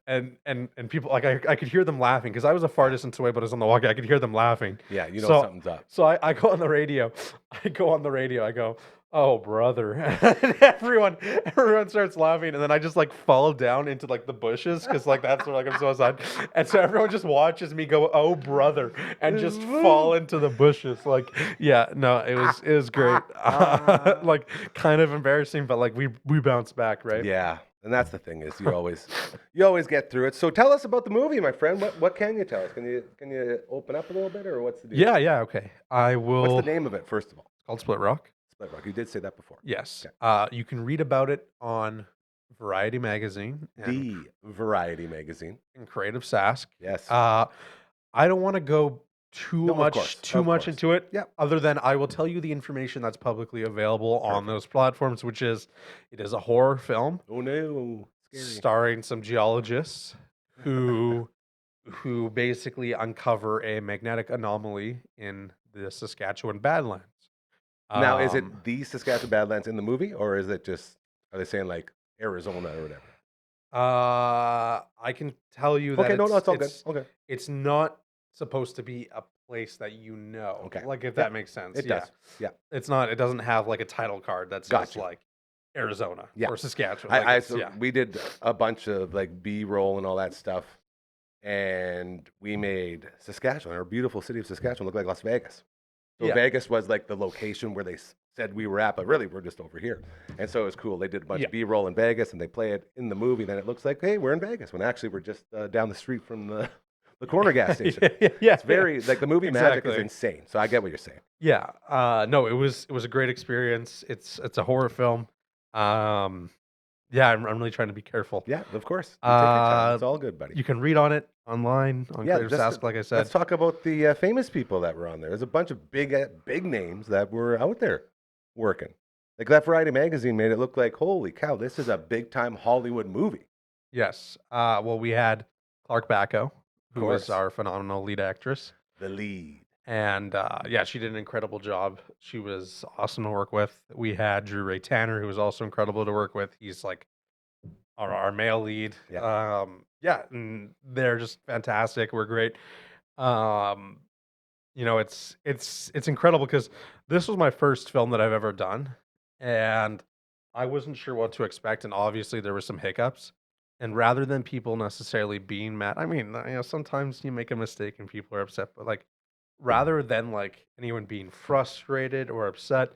people like I could hear them laughing because I was a far distance away, but I was on the walkie. I could hear them laughing. Yeah, you know So- something's up. So I go on the radio. I go, "Oh, brother!" And everyone starts laughing, and then I just like fall down into like the bushes because like that's where like I'm so sad, and so everyone just watches me go, "Oh, brother," and just fall into the bushes. Like, yeah, no, it was great. Like kind of embarrassing, but like we bounced back, right? Yeah, and that's the thing is you always get through it. So tell us about the movie, my friend. What can you tell us? Can you open up a little bit, or what's the deal? Yeah, okay. I will. What's the name of it, first of all? It's called Split Rock. Split Rock. You did say that before. Yes. Okay. You can read about it on Variety Magazine and The Variety magazine. Creative Sask. Yes. I don't want to go too No, of much course. into it. Yeah. Other than I will tell you the information that's publicly available on those platforms, which is it is a horror film Oh no. Scary. starring some geologists who basically uncover a magnetic anomaly in the Saskatchewan Badlands. Now, is it Um, the Saskatchewan Badlands in the movie, or is it just, are they saying like Arizona or whatever? I can tell you that Okay, no, it's all good. Okay. it's not supposed to be a place that you know. Okay. Like if Yeah, that makes sense. It yeah. does. Yeah. It's not. It doesn't have like a title card that says Gotcha. like Arizona Yeah. or Saskatchewan. Like it's- So yeah. we did a bunch of like B-roll and all that stuff, and we made Saskatchewan, our beautiful city of Saskatchewan, look like Las Vegas. So Yeah. Vegas was like the location where they said we were at, but really we're just over here. And so it was cool. They did a bunch Yeah. of B-roll in Vegas, and they play it in the movie. Then it looks like, hey, we're in Vegas, when actually we're just down the street from the corner gas station. yeah. It's very like the movie magic is Exactly. insane. So I get what you're saying. Yeah. No, it was a great experience. It's a horror film. Yeah, I'm really trying to be careful. Yeah, of course. You take your time. It's Uh, all good, buddy. You can read on it online on Creative just- Sask, like I said. Let's talk about the famous people that were on there. There's a bunch of big names that were out there working. Like that Variety magazine made it look like, holy cow, this is a big time Hollywood movie. Yes. Well, we had Clark Bacco, who was course. our phenomenal lead actress. The lead. And yeah, she did an incredible job. She was awesome to work with. We had Drew Ray Tanner, who was also incredible to work with. He's like our male lead. Yeah. Yeah, and they're just fantastic. We're great. It's incredible because this was my first film that I've ever done, and I wasn't sure what to expect. And obviously, there were some hiccups. And rather than people necessarily being mad, I mean, sometimes you make a mistake and people are upset, but like, rather than like anyone being frustrated or upset,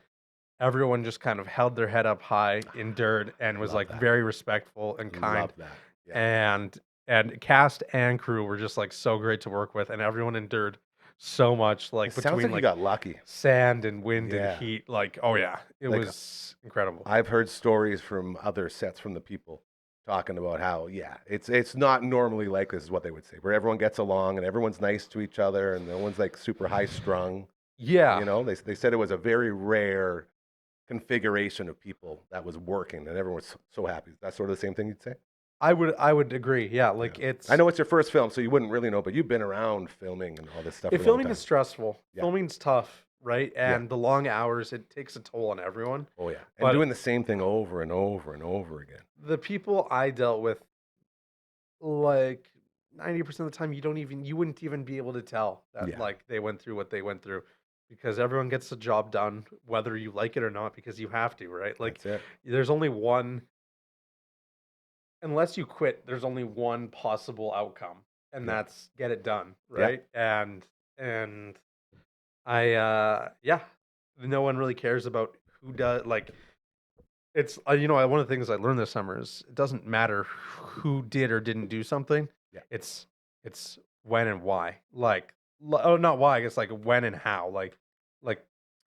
everyone just kind of held their head up high, endured, and was Love like that. very respectful and kind. Love that. Yeah. And cast and crew were just like so great to work with, and everyone endured so much. Like It sounds between like you like got lucky. sand and wind Yeah. and heat, like oh yeah, it Like, was incredible. I've heard stories from other sets from the people talking about how, yeah, it's not normally like this is what they would say, where everyone gets along and everyone's nice to each other and no one's like super high strung. Yeah, You know, they said it was a very rare configuration of people that was working, and everyone was so happy. That's sort of the same thing you'd say. I would agree. Yeah, like it's. I know it's your first film, so you wouldn't really know, but you've been around filming and all this stuff. If for a long filming time. is stressful, Yeah. filming's tough, right? And the long hours, it takes a toll on everyone. Oh yeah, and But- doing the same thing over and over and over again. The people I dealt with, like 90% of the time, you wouldn't even be able to tell that Yeah. like they went through what they went through, because everyone gets the job done whether you like it or not, because you have to, right? Like That's it. there's only one, unless you quit, there's only one possible outcome, and Yeah. that's get it done, Yeah. right? And I yeah, no one really cares about who does, like it's one of the things I learned this summer is it doesn't matter who did or didn't do something. Yeah. It's when and why. Like oh, not why, I guess, like when and how. Like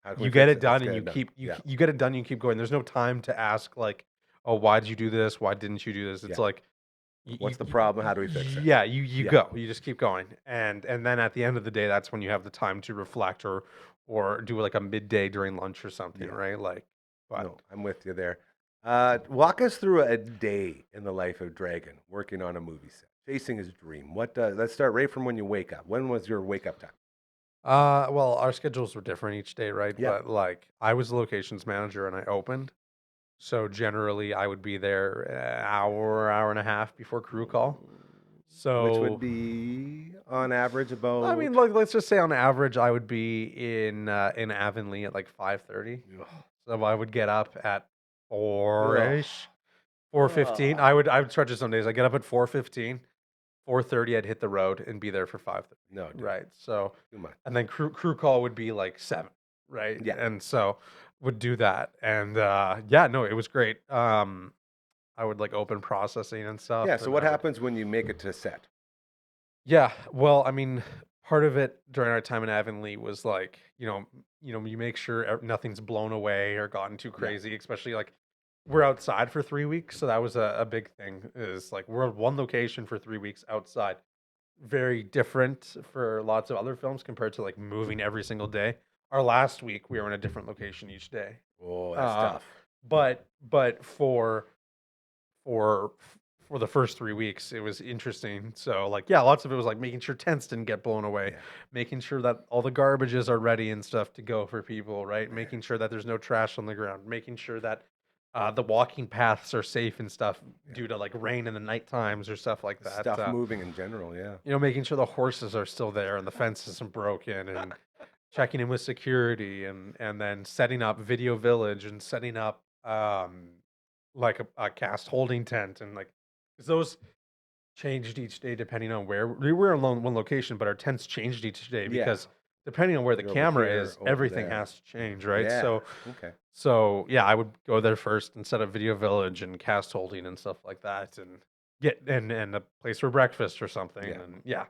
How can we you get fix it done Let's and get you it done. keep Yeah. you get it done, you keep going. There's no time to ask like, oh, why did you do this? Why didn't you do this? It's Yeah. like What's the problem? How do we fix it? Yeah, you Yeah. go. You just keep going. And then at the end of the day, that's when you have the time to reflect or do like a midday during lunch or something, Yeah. right? Like but No, I'm with you there. Walk us through a day in the life of Dragon working on a movie set, chasing his dream. Let's start right from when you wake up. When was your wake up time? well, our schedules were different each day, right? Yeah. But like I was the locations manager and I opened. So generally I would be there an hour and a half before crew call. So Which would be on average about. I mean, like let's just say on average I would be in Avonlea at like 5:30. Ugh. So I would get up at 4-ish. 4:15. Ugh. I would stretch it some days. I get up at 4:15. 4:30 I'd hit the road and be there for 5:30. No, dude, Right. So too much. and then crew call would be like 7, right? Yeah. And so would do that. And yeah, no, it was great. I would like open processing and stuff. Yeah. So and what I would- happens when you make it to set? Yeah, well, I mean, part of it during our time in Avonlea was like, you make sure nothing's blown away or gotten too crazy, especially like we're outside for 3 weeks, so that was a big thing. Is like we're at one location for 3 weeks outside. Very different for lots of other films compared to like moving every single day. Our last week we were in a different location each day. Oh, that's Uh, tough. But for the first 3 weeks, it was interesting. So like, yeah, lots of it was like making sure tents didn't get blown away, Yeah. making sure that all the garbages are ready and stuff to go for people, right? Making sure that there's no trash on the ground, making sure that the walking paths are safe and stuff due to like rain in the night times or stuff like that. Stuff moving in general, yeah. Making sure the horses are still there and the fence isn't broken and checking in with security and then setting up Video Village and setting up like a cast holding tent and like 'cause those changed each day depending on where we were in one location, but our tents changed each day Yeah. because depending on where the You're over camera here, is, over everything there. has to change, right? Yeah. So Okay. so yeah, I would go there first and set up Video Village and cast holding and stuff like that, and get and a place for breakfast or something, Yeah. and yeah,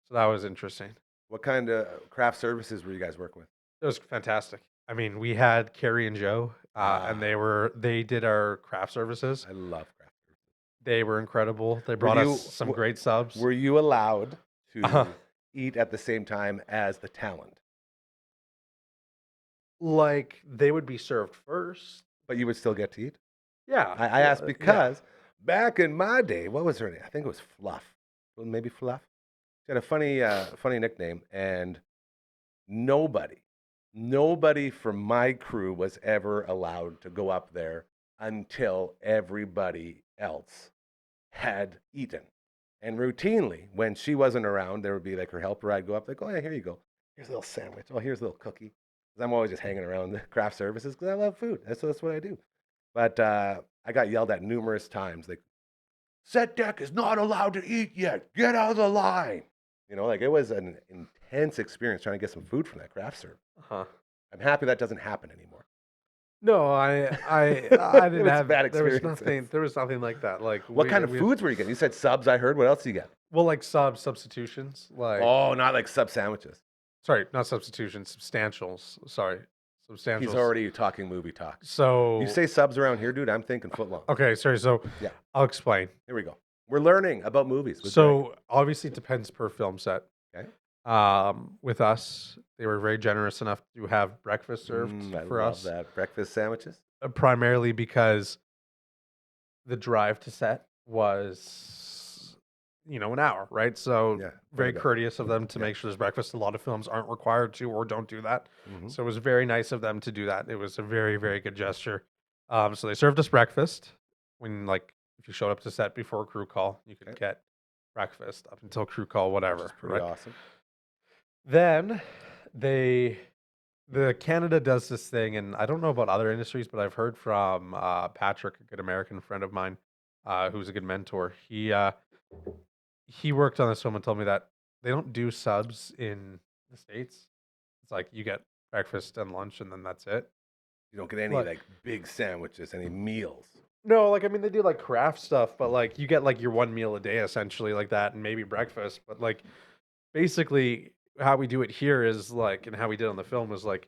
so that was interesting. What kind of craft services were you guys working with? It was fantastic. I mean, we had Carrie and Joe, and they did our craft services. I love craft services. They were incredible. They brought you- us some w- great subs. Were you allowed to Uh-huh. eat at the same time as the talent? Like they would be served first. But you would still get to eat? Yeah, I asked yeah. because back in my day, what was her name? I think it was Fluff. Well, maybe Fluff. She had a funny nickname, and nobody from my crew was ever allowed to go up there until everybody else had eaten. And routinely, when she wasn't around, there would be like her helper. I'd go up, like, oh yeah, here you go. Here's a little sandwich. Oh, here's a little cookie. 'Cause I'm always just hanging around the craft services because I love food. That's what I do. But I got yelled at numerous times, like, set deck is not allowed to eat yet. Get out of the line. Like it was an intense experience trying to get some food from that craft serve. Uh-huh. I'm happy that doesn't happen anymore. No, I It didn't was have bad There was experiences. nothing like that. Like What kind of foods were you getting? You said subs, I heard. What else do you get? Well, like substitutions, like Oh, not like sub sandwiches. sorry, not substitutions, substantials. Sorry, substantials. He's already talking movie talk. So You say subs around here, dude, I'm thinking footlong. okay. Sorry. So Yeah. I'll explain. Here we go. We're learning about movies. with Greg. So obviously it depends per film set. Okay. with us. They were very generous enough to have breakfast served I for love us, that. Breakfast sandwiches. primarily because the drive to set was, an hour, right? So Yeah, very quite a bit. courteous of them to Yeah. make sure there's breakfast. A lot of films aren't required to or don't do that. Mhm. So it was very nice of them to do that. It was a very, very good gesture. So they served us breakfast if you showed up to set before crew call, you could Okay. get breakfast up until crew call, whatever. Which is pretty right? awesome. Then the Canada does this thing, and I don't know about other industries, but I've heard from Patrick, a good American friend of mine, who's a good mentor. He worked on this film and told me that they don't do subs in the States. It's like you get breakfast and lunch, and then that's it. You don't get any Like- like big sandwiches, any meals. No, they do like craft stuff, but like you get like your one meal a day essentially, like that, and maybe breakfast. But like basically, how we do it here is like, and how we did on the film was like,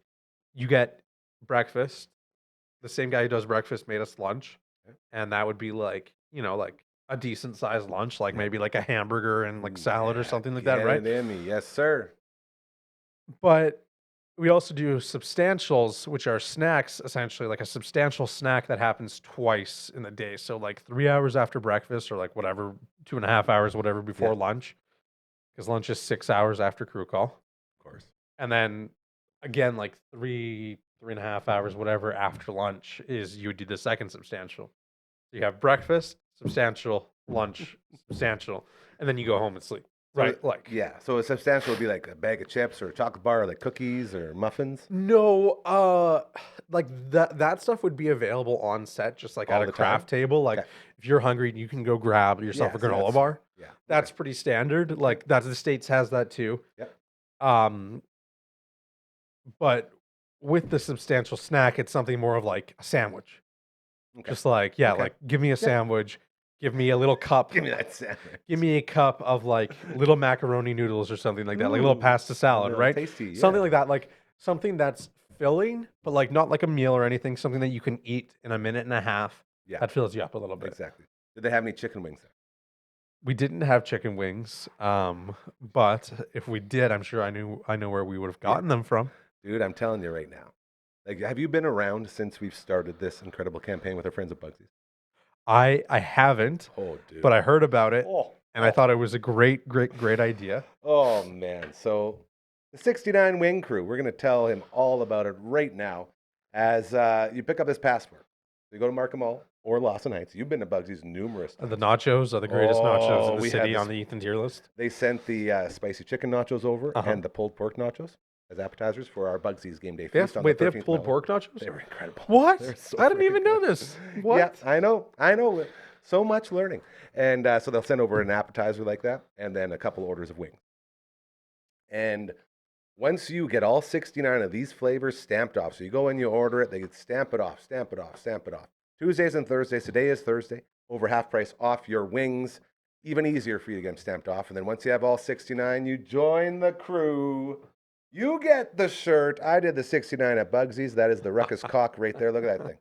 you get breakfast. The same guy who does breakfast made us lunch, Okay. and that would be like like a decent sized lunch, like maybe like a hamburger and like Ooh, salad or yeah, something like that, right? Get it in me, yes, sir. But we also do substantials, which are snacks, essentially like a substantial snack that happens twice in the day. So like 3 hours after breakfast, or like whatever, 2.5 hours, whatever before Yeah. lunch, because lunch is 6 hours after crew call, Of course. and then again like 3.5 hours, whatever, after lunch is you would do the second substantial. You have breakfast, substantial, lunch, substantial, and then you go home and sleep. So Right? Like yeah. So a substantial would be like a bag of chips or a chocolate bar, or like cookies or muffins. No, like that stuff would be available on set, just like All at a the craft time? table. Like Okay. if you're hungry, you can go grab yourself Yeah, a so granola that's bar. Yeah. That's pretty standard. Like that's the States has that too. Yep. But with the substantial snack, it's something more of like a sandwich. Okay. Just like, Okay. like give me a sandwich, give me a little cup. Give me that sandwich. Give me a cup of like little macaroni noodles or something like that, like a little pasta salad, right? Tasty. Something yeah. like that, like something that's filling, but like not like a meal or anything, something that you can eat in a minute and a half. Yeah. That fills you up a little bit. Exactly. Did they have any chicken wings there? We didn't have chicken wings, but if we did, I'm sure I know where we would have gotten them from. Dude, I'm telling you right now. Like, have you been around since we've started this incredible campaign with our friends at Bugsy's? I haven't, Oh, dude. but I heard about it, Oh, and I thought it was a great idea. oh man. So the 69 Wing Crew, we're going to tell him all about it right now as you pick up his passport. So you go to Markham Mall or Lawson Heights. You've been to Bugsy's numerous times. The nachos are the greatest nachos in the we had city this- on the Ethan tier list. They sent the spicy chicken nachos over and the pulled pork nachos as appetizers for our Bugsy's game day feast on They the have 13th pulled Melon. pork nachos? They were incredible. What? They're so I didn't freaking even know good. this. What? Yeah, I know. So much learning. And so they'll send over an appetizer like that and then a couple orders of wings. And once you get all 69 of these flavors stamped off, so you go and you order it, they stamp it off. Tuesdays and Thursdays, today is Thursday, over half price off your wings. Even easier for you to get them stamped off. And then once you have all 69, you join the crew. You get the shirt. I did the 69 at Bugsy's. That is the Ruckus cock right there. Look at that thing.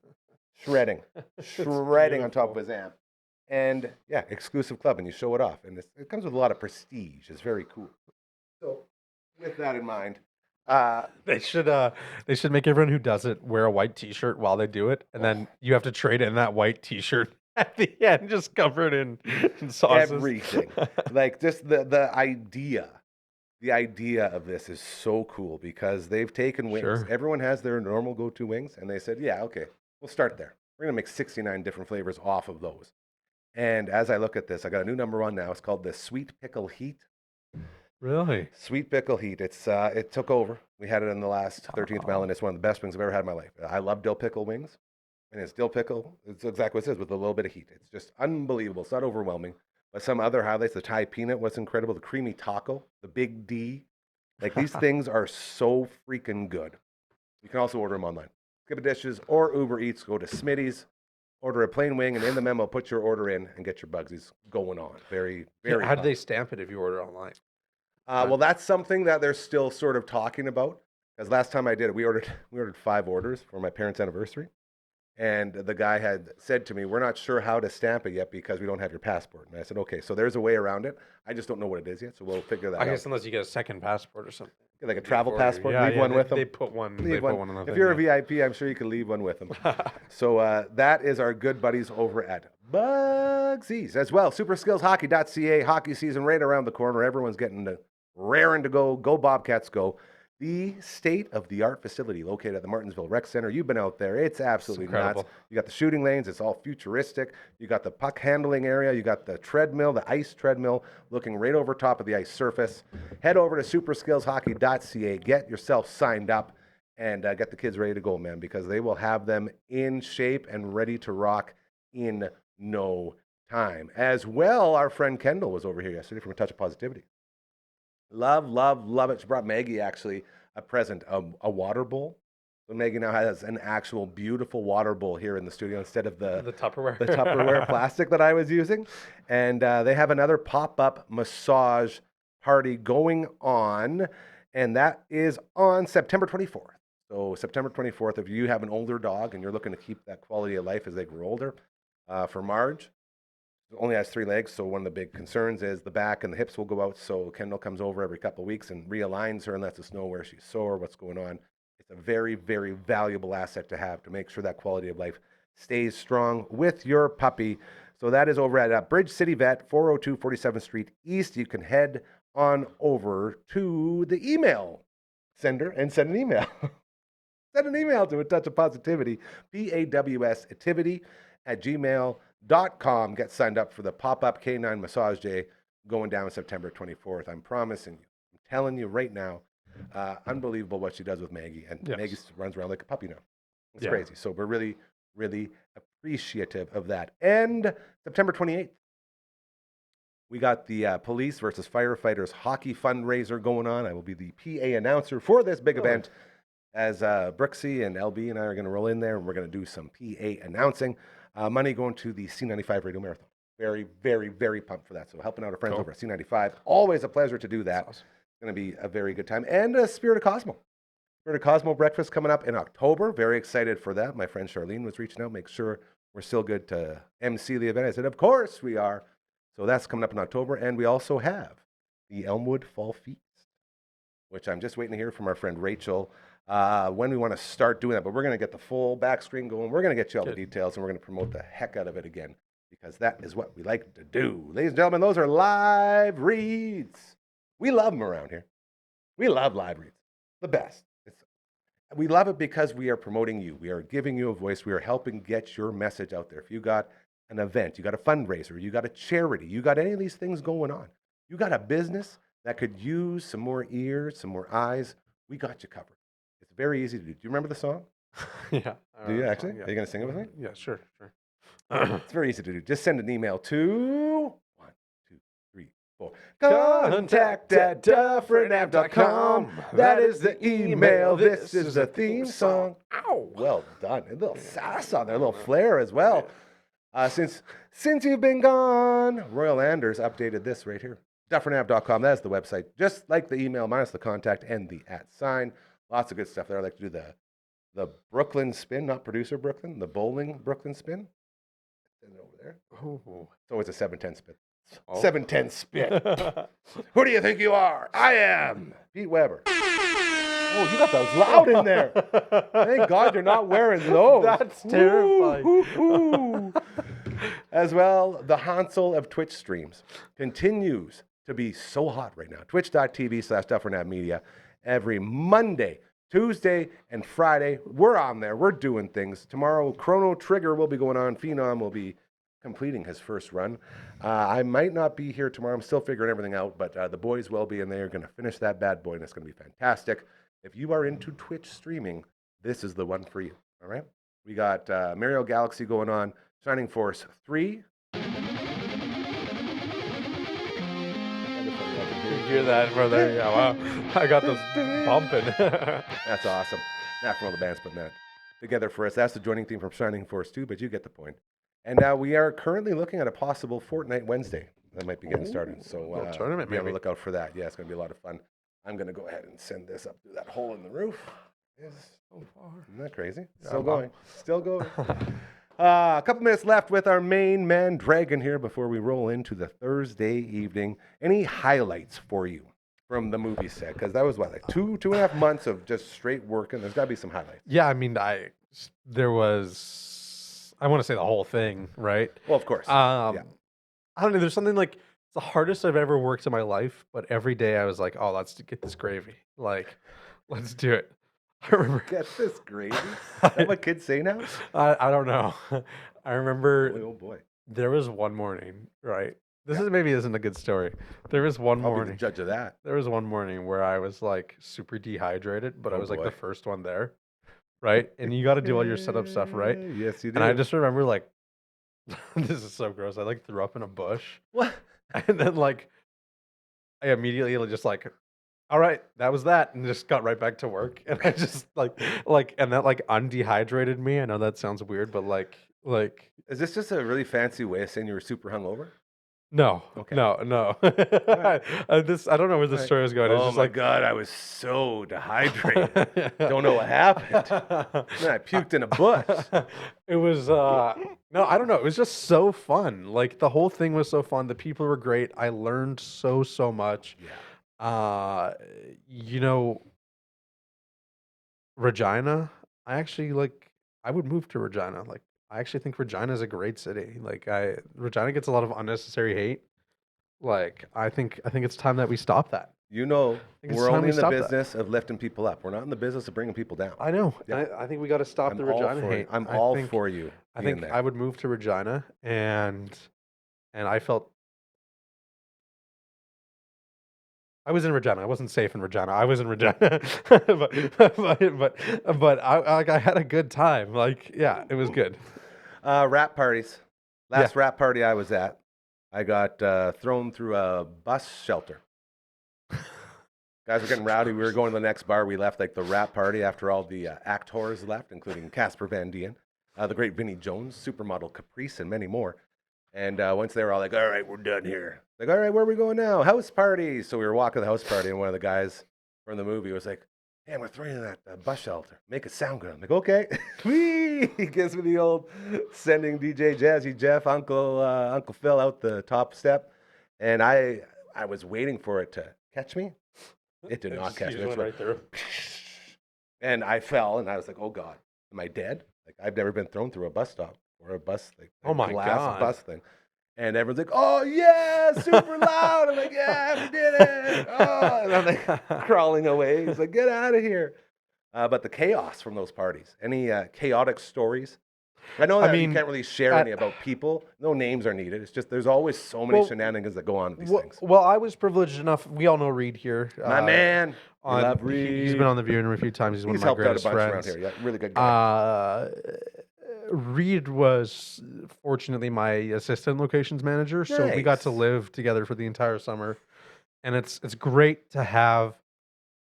Shredding on top of his amp. And yeah, exclusive club, and you show it off. And it comes with a lot of prestige. It's very cool. So with that in mind, They should make everyone who does it wear a white T-shirt while they do it, and then you have to trade in that white T-shirt at the end, just covered in sauces. everything. Like just the idea. The idea of this is so cool because they've taken wings. Sure. Everyone has their normal go-to wings, and they said, yeah, okay, we'll start there. We're going to make 69 different flavors off of those. And as I look at this, I got a new number one now. It's called the Sweet Pickle Heat. Really? Sweet Pickle Heat. It took over. We had it in the last 13th Melon. It's one of the best wings I've ever had in my life. I love dill pickle wings. And it's dill pickle. It's exactly what it says, with a little bit of heat. It's just unbelievable. It's not overwhelming. But some other highlights, the Thai peanut was incredible. The creamy taco, the Big D. Like, these things are so freaking good. You can also order them online. Skip Dishes or Uber Eats. Go to Smitty's, order a plain wing, and in the memo, put your order in and get your Bugsy's going on. Very, very How do fun. they stamp it if you order online? Well, that's something that they're still sort of talking about. Because last time I did it, we ordered 5 orders for my parents' anniversary, And the guy had said to me, we're not sure how to stamp it yet because we don't have your passport. And I said, okay, so there's a way around it. I just don't know what it is yet, so we'll figure that I out. guess unless you get a second passport or something. Like a travel Before you- passport, yeah, leave yeah, one with them. They put one. They Leave put one. one on the If thing, you're yeah. a VIP, I'm sure you can leave one with them. So that is our good buddies over at Bugsies as well. Superskillshockey.ca. Hockey season right around the corner. Everyone's getting raring to go. Go Bobcats, go. The state-of-the-art facility located at the Martinsville Rec Center. You've been out there. It's absolutely nuts. incredible. You got the shooting lanes. It's all futuristic. You got the puck handling area. You got the treadmill, the ice treadmill, looking right over top of the ice surface. Head over to superskillshockey.ca. Get yourself signed up and get the kids ready to go, man, because they will have them in shape and ready to rock in no time. As well, our friend Kendall was over here yesterday from A Touch of Positivity. Love, love, love it. She brought Maggie, actually, a present, a water bowl. So Maggie now has an actual beautiful water bowl here in the studio instead of the Tupperware. the Tupperware plastic that I was using. And they have another pop-up massage party going on, and that is on September 24th. So September 24th, if you have an older dog and you're looking to keep that quality of life as they grow older, for Marge, it only has 3 legs, so one of the big concerns is the back and the hips will go out. So Kendall comes over every couple of weeks and realigns her and lets us know where she's sore, what's going on. It's a very, very valuable asset to have to make sure that quality of life stays strong with your puppy. So that is over at Bridge City Vet, 402 47th Street East. You can head on over to the email sender and send an email. Send an email to A Touch of Positivity, PAWS-ativity @gmail.com. Get signed up for the pop-up K9 Massage Day going down September 24th. I'm promising you. I'm telling you right now, unbelievable what she does with Maggie. And Yes. Maggie runs around like a puppy now. It's Yeah. crazy. So we're really, really appreciative of that. And September 28th, we got the police versus firefighters hockey fundraiser going on. I will be the PA announcer for this big event, as Brooksy and LB and I are going to roll in there, and we're going to do some PA announcing. Money going to the C95 Radio Marathon. Very, very, very pumped for that. So helping out our friends over at C95. Always a pleasure to do that. Awesome. It's going to be a very good time. And Spirit of Cosmo. Spirit of Cosmo breakfast coming up in October. Very excited for that. My friend Charlene was reaching out, make sure we're still good to MC the event. I said, of course we are. So that's coming up in October. And we also have the Elmwood Fall Feast, which I'm just waiting to hear from our friend Rachel when we want to start doing that. But we're going to get the full back screen going. We're going to get you all the details, and we're going to promote the heck out of it again, because that is what we like to do. Ladies and gentlemen, those are live reads. We love them around here. We love live reads. The best. We love it because we are promoting you. We are giving you a voice. We are helping get your message out there. If you got an event, you got a fundraiser, you got a charity, you got any of these things going on, you got a business that could use some more ears, some more eyes, we got you covered. It's very easy to do. Do you remember the song? Yeah. Do you actually? Yeah. Are you going to sing it with me? Yeah, sure. It's very easy to do. Just send an email to 1, 2, 3, 4. Contact at DufferinAve.com. That is the email. This is the theme song. Ow! Well done. A little sass on there, a little flair as well. Since you've been gone, Royal Anders updated this right here. DufferinAve.com. That is the website. Just like the email, minus the contact and the @sign. Lots of good stuff there. I like to do the Brooklyn spin, not producer Brooklyn, the bowling Brooklyn spin. Send it over there. Oh. So it's a 710 spin. Oh. 710 spin. Who do you think you are? I am Pete Weber. Oh, you got those loud in there. Thank God you're not wearing those. That's terrifying. Ooh. As well, the Hansel of Twitch streams continues to be so hot right now. Twitch.tv/Dufferin Ave Media. Every Monday, Tuesday, and Friday, we're on there. We're doing things. Tomorrow, Chrono Trigger will be going on. Phenom will be completing his first run. I might not be here tomorrow. I'm still figuring everything out, but the boys will be, and they're going to finish that bad boy, and it's going to be fantastic. If you are into Twitch streaming, this is the one for you, all right? We got Mario Galaxy going on, Shining Force 3. You hear that from there? Yeah, wow. I got those bumping. That's awesome. Not from all the bands putting that together for us. That's the joining theme from Shining Force 2, but you get the point. And we are currently looking at a possible Fortnite Wednesday that might be getting started. So tournament, be on the maybe. lookout for that. Yeah, it's going to be a lot of fun. I'm going to go ahead and send this up through that hole in the roof. So far. Isn't that crazy? Yeah, Still I'm- going. Still going. A couple minutes left with our main man, Dragon, here before we roll into the Thursday evening. Any highlights for you from the movie set? Because that was, what, like 2.5 months of just straight working. There's got to be some highlights. Yeah, I mean, there was, I want to say the whole thing, right? Well, of course. I don't know. There's something like it's the hardest I've ever worked in my life, but every day I was like, oh, let's get this gravy. Like, let's do it. I remember. Get this gravy. Is that what kids say now? I don't know. I remember Oh, boy. there was one morning, right? This isn't a good story. There was one I'll be the morning. judge of that. There was one morning where I was like super dehydrated, but I Oh, was like boy. the first one there, right? And you got to do all your setup stuff, right? Yes, you do. And I just remember like, this is so gross. I like threw up in a bush, What? and then like, I immediately just like, all right, that was that, and just got right back to work. And I just and that like undehydrated me. I know that sounds weird, but like, Is this just a really fancy way of saying you were super hungover? no, Okay. no. I don't know where this story was going. It's Oh just my like, God, I was so dehydrated. Don't know what happened. Then I puked in a bush. It was no, I don't know. It was just so fun. Like the whole thing was so fun. The people were great. I learned so much. Yeah. You know, Regina, I actually I would move to Regina. Like I actually think Regina is a great city. Regina gets a lot of unnecessary hate. Like I think it's time that we stop that. You know, think it's we're time only we in the stop that. business of lifting people up. We're not in the business of bringing people down. I know. Yeah. I think we got to stop the Regina for hate. it. I'm I all think- for you. I being think there. I would move to Regina, and I felt I was in Regina. I wasn't safe in Regina. I was in Regina, but I had a good time. Like, yeah, it was good. Rap parties. Last rap party I was at, I got thrown through a bus shelter. Guys were getting rowdy. We were going to the next bar. We left like the rap party after all the actors left, including Casper Van Dien, the great Vinnie Jones, supermodel Caprice, and many more. And once they were all like, all right, we're done here. Like, all right, where are we going now? House party. So we were walking to the house party, and one of the guys from the movie was like, hey, we're throwing in that bus shelter. Make it sound good. I'm like, okay. Whee! He gives me the old sending DJ Jazzy Jeff, Uncle Phil out the top step. And I was waiting for it to catch me. It did not catch me. It went went right through. And I fell, and I was like, oh, God, am I dead? Like, I've never been thrown through a bus stop or a bus, like, a Oh, my glass God. bus thing. And everyone's like, oh, yeah, super loud. I'm like, yeah, we did it. Oh, and I'm like crawling away. He's like, get out of here. But the chaos from those parties, any chaotic stories? I know that you can't really share any about people. No names are needed. It's just there's always so many shenanigans that go on with these things. Well, I was privileged enough. We all know Reed here. My man. We love Reed. He's been on the viewing room a few times. He's one of my helped out a greatest bunch friends. around here. Yeah, really good guy. Reed was fortunately my assistant locations manager, so we got to Nice. live together for the entire summer, and it's great to have.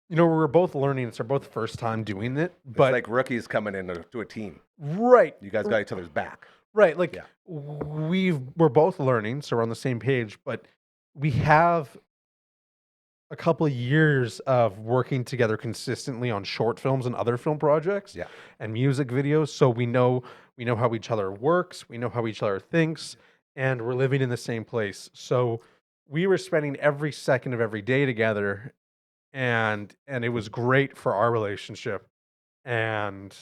You know, we're both learning. It's our both first time doing it, but It's like rookies coming in to a team. right, You guys got each other's back. right. Like Yeah. we're both learning, so we're on the same page, but we have a couple of years of working together consistently on short films and other film projects Yeah. and music videos. So we know how each other works, we know how each other thinks, and we're living in the same place. So we were spending every second of every day together, and it was great for our relationship. And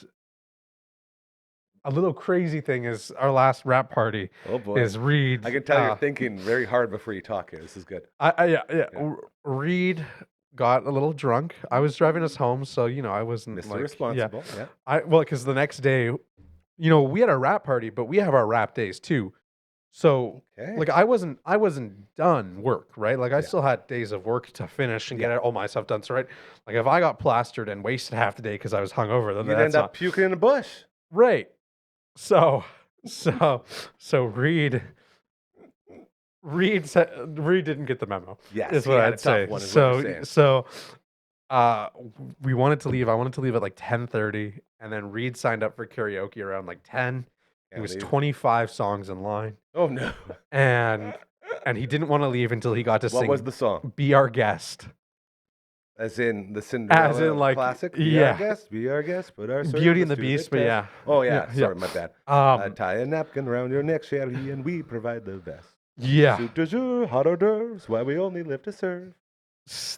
a little crazy thing is our last rap party Oh, boy. is Reed. I can tell you're thinking very hard before you talk here. This is good. Yeah. Reed got a little drunk. I was driving us home, so I wasn't Mr. like Responsible. Yeah. because the next day, we had our rap party, but we have our rap days too. So Okay. like I wasn't done work, right? Like I still had days of work to finish and get all my stuff done. So right, like if I got plastered and wasted half the day because I was hungover, then You'd that's end up puking in a bush. right. So Reed didn't get the memo. Yes. Is he what had I'd a tough say. one, is what you're saying. So we wanted to leave. I wanted to leave at like 10:30, and then Reed signed up for karaoke around like 10. It Can't was leave. 25 songs in line, Oh, no. and he didn't want to leave until he got to What sing was the song? "Be Our Guest." As in the Cinderella like, classic? yeah. Be our guest, put our Beauty and the service to Beast, but test. yeah. Oh, yeah, Yeah, sorry, yeah. my bad. Um, Tie a napkin around your neck, Shelly, and we provide the best. yeah, Soup du jour, hot hors d'oeuvres, why we only live to serve.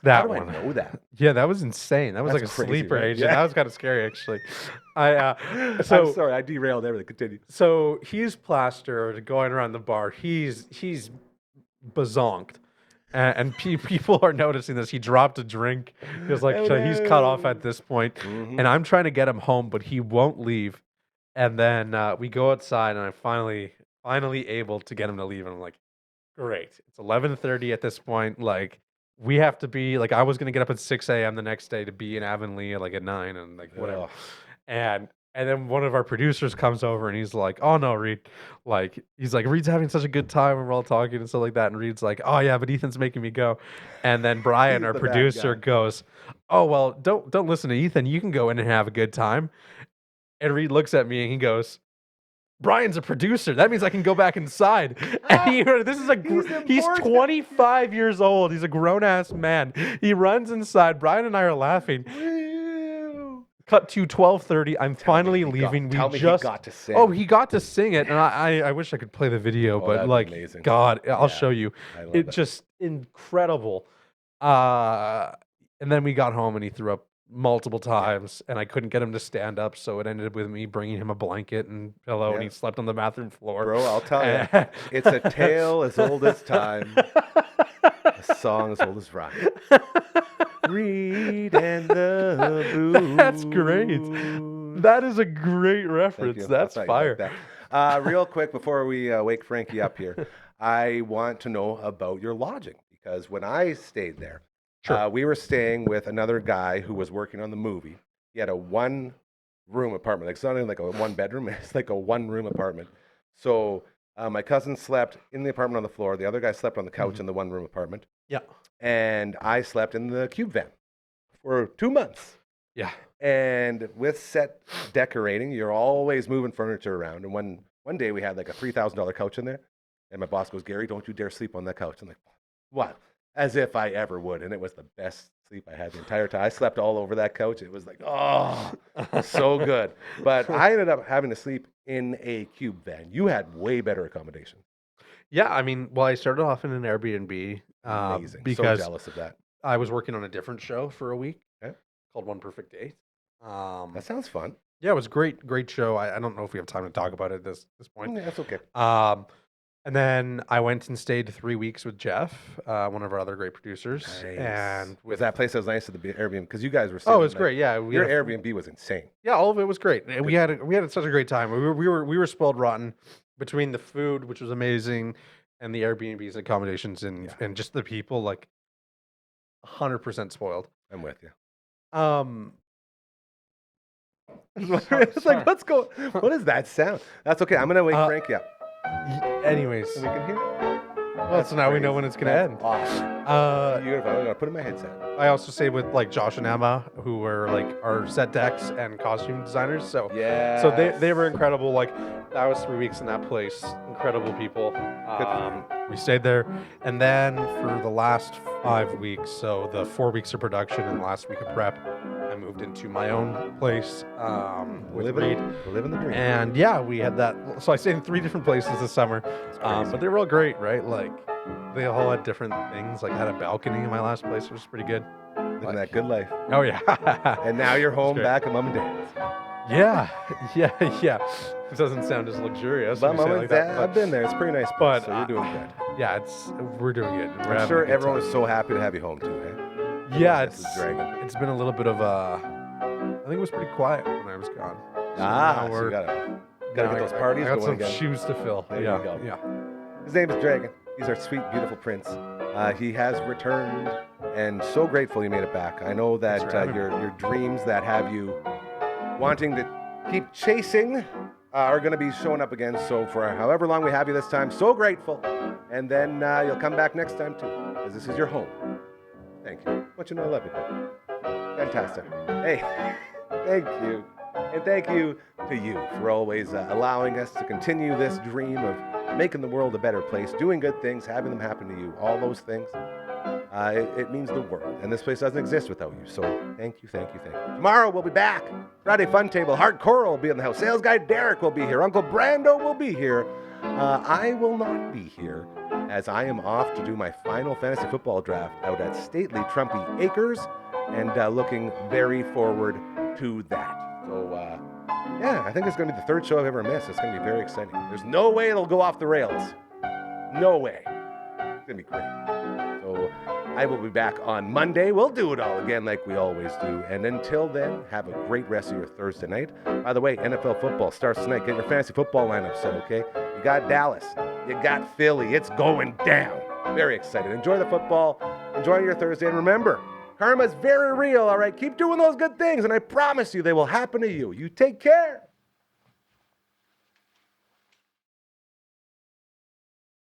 that How do one. I know that? Yeah, that was insane. That was That's like a crazy, sleeper right? agent. Yeah. That was kind of scary, actually. I'm I'm sorry, I derailed everything. Continue. So he's plastered, going around the bar. He's bazonked. And people are noticing this. He dropped a drink. He was like, Oh, so he's cut off no. at this point. Mhm. And I'm trying to get him home, but he won't leave. And then we go outside, and I'm finally able to get him to leave. And I'm like, great. It's 11:30 at this point. Like, we have to be like, I was gonna get up at 6 a.m. the next day to be in Avonlea like at 9 and like whatever. Ugh. And then one of our producers comes over and he's like, "Oh no, Reed!" Like he's like, "Reed's having such a good time and we're all talking and stuff like that." And Reed's like, "Oh yeah, but Ethan's making me go." And then Brian, He's our the bad producer, guy. goes, "Oh well, don't listen to Ethan. You can go in and have a good time." And Reed looks at me and he goes, Brian's a producer. That means I can go back inside. And this is he's important. 25 years old. He's a grown ass man. He runs inside. Brian and I are laughing. Cut to 12:30. I'm finally leaving. Tell me he got to sing. Oh, he got to sing it, and I wish I could play the video, Oh, but that'd be like, amazing. God, I'll Yeah, show you. I love It it. just incredible. And then we got home, and he threw up multiple times, and I couldn't get him to stand up, so it ended with me bringing him a blanket and pillow, and Yeah. he slept on the bathroom floor. Bro, I'll tell you, it's a tale as old as time, a song as old as rhyme. Reed and the Blues. That's great. That is a great Thank reference. you. That's I'll tell you fire. about that. Real quick, before we wake Frankie up here, I want to know about your lodging, because when I stayed there, Sure. we were staying with another guy who was working on the movie. He had a one-room apartment. Like, it's not even like a one-bedroom. It's like a one-room apartment. So my cousin slept in the apartment on the floor. The other guy slept on the couch in the one-room apartment. Yeah. And I slept in the cube van for 2 months. Yeah. And with set decorating, you're always moving furniture around. And one day we had like a $3,000 couch in there. And my boss goes, "Gary, don't you dare sleep on that couch." I'm like, "What?" As if I ever would. And it was the best sleep I had the entire time. I slept all over that couch. It was like, oh, so good. But I ended up having to sleep in a cube van. You had way better accommodation. Yeah, I mean, well, I started off in an Airbnb Amazing. because So jealous of that. I was working on a different show for a week Okay. called One Perfect Day. That sounds fun. Yeah, it was great show. I don't know if we have time to talk about it at this point. Yeah, that's okay. And then I went and stayed 3 weeks with Jeff, one of our other great producers. Nice. And Was that place that was nice at the Airbnb? Because you guys were staying oh, it was like- great. Yeah, Your Airbnb was insane. Yeah, all of it was great. We had such a great time. We were spoiled rotten between the food, which was amazing, and the Airbnb's accommodations and just the people, like 100% spoiled. I'm with you. It's like, what's going? What is that sound? That's okay. I'm gonna wake Frankie up. Anyways, We can hear. well, so now we know when it's gonna end. Awesome. Beautiful. I'm gonna put in my headset. I also stayed with like Josh and Emma, who were like our set decks and costume designers. So Yeah. so they were incredible. Like that was 3 weeks in that place. Incredible people. We stayed there, and then for the last 5 weeks, so the 4 weeks of production and the last week of prep, I moved into my own place with Reed. Living the dream. And yeah, we had that. So I stayed in 3 different places this summer, crazy. but they were all great, right? Like they all had different things. Like I had a balcony in my last place, which was pretty good. Living that good life. Oh yeah. And now you're home great. back at mom and dad's. yeah. It doesn't sound as luxurious. But when you say mom it and like that, dad, but I've been there. It's a pretty nice place, but, so you're doing good. yeah, we're doing good. We're I'm having sure a good everyone time. was so happy to have you home too. Eh? Yeah, This is Dragon. it's been a little bit of I think it was pretty quiet when I was gone. So Ah, now so we're you gotta now get I- those parties I got going some again. shoes to fill. There you yeah, go. yeah. His name is Dragon. He's our sweet, beautiful prince. He has returned, and so grateful you made it back. I know that Thanks for having me. your dreams that have you wanting to keep chasing are going to be showing up again. So for however long we have you this time, so grateful. And then you'll come back next time too, because this is your home. Thank you. I want you to know I love you, baby. Fantastic. Hey, thank you. And thank you to you for always allowing us to continue this dream of making the world a better place, doing good things, having them happen to you, all those things. It means the world. And this place doesn't exist without you. So thank you, thank you, thank you. Tomorrow we'll be back. Friday Fun Table. Hardcore will be in the house. Sales guy Derek will be here. Uncle Brando will be here. I will not be here as I am off to do my final fantasy football draft out at stately Trumpy Acres and looking very forward to that. So, yeah, I think it's going to be the third show I've ever missed. It's going to be very exciting. There's no way it'll go off the rails. No way. It's going to be great. So I will be back on Monday. We'll do it all again like we always do. And until then, have a great rest of your Thursday night. By the way, NFL football starts tonight. Get your fantasy football lineup set, okay? You got Dallas. You got Philly. It's going down. Very excited. Enjoy the football. Enjoy your Thursday. And remember, karma's very real, all right? Keep doing those good things, and I promise you they will happen to you. You take care.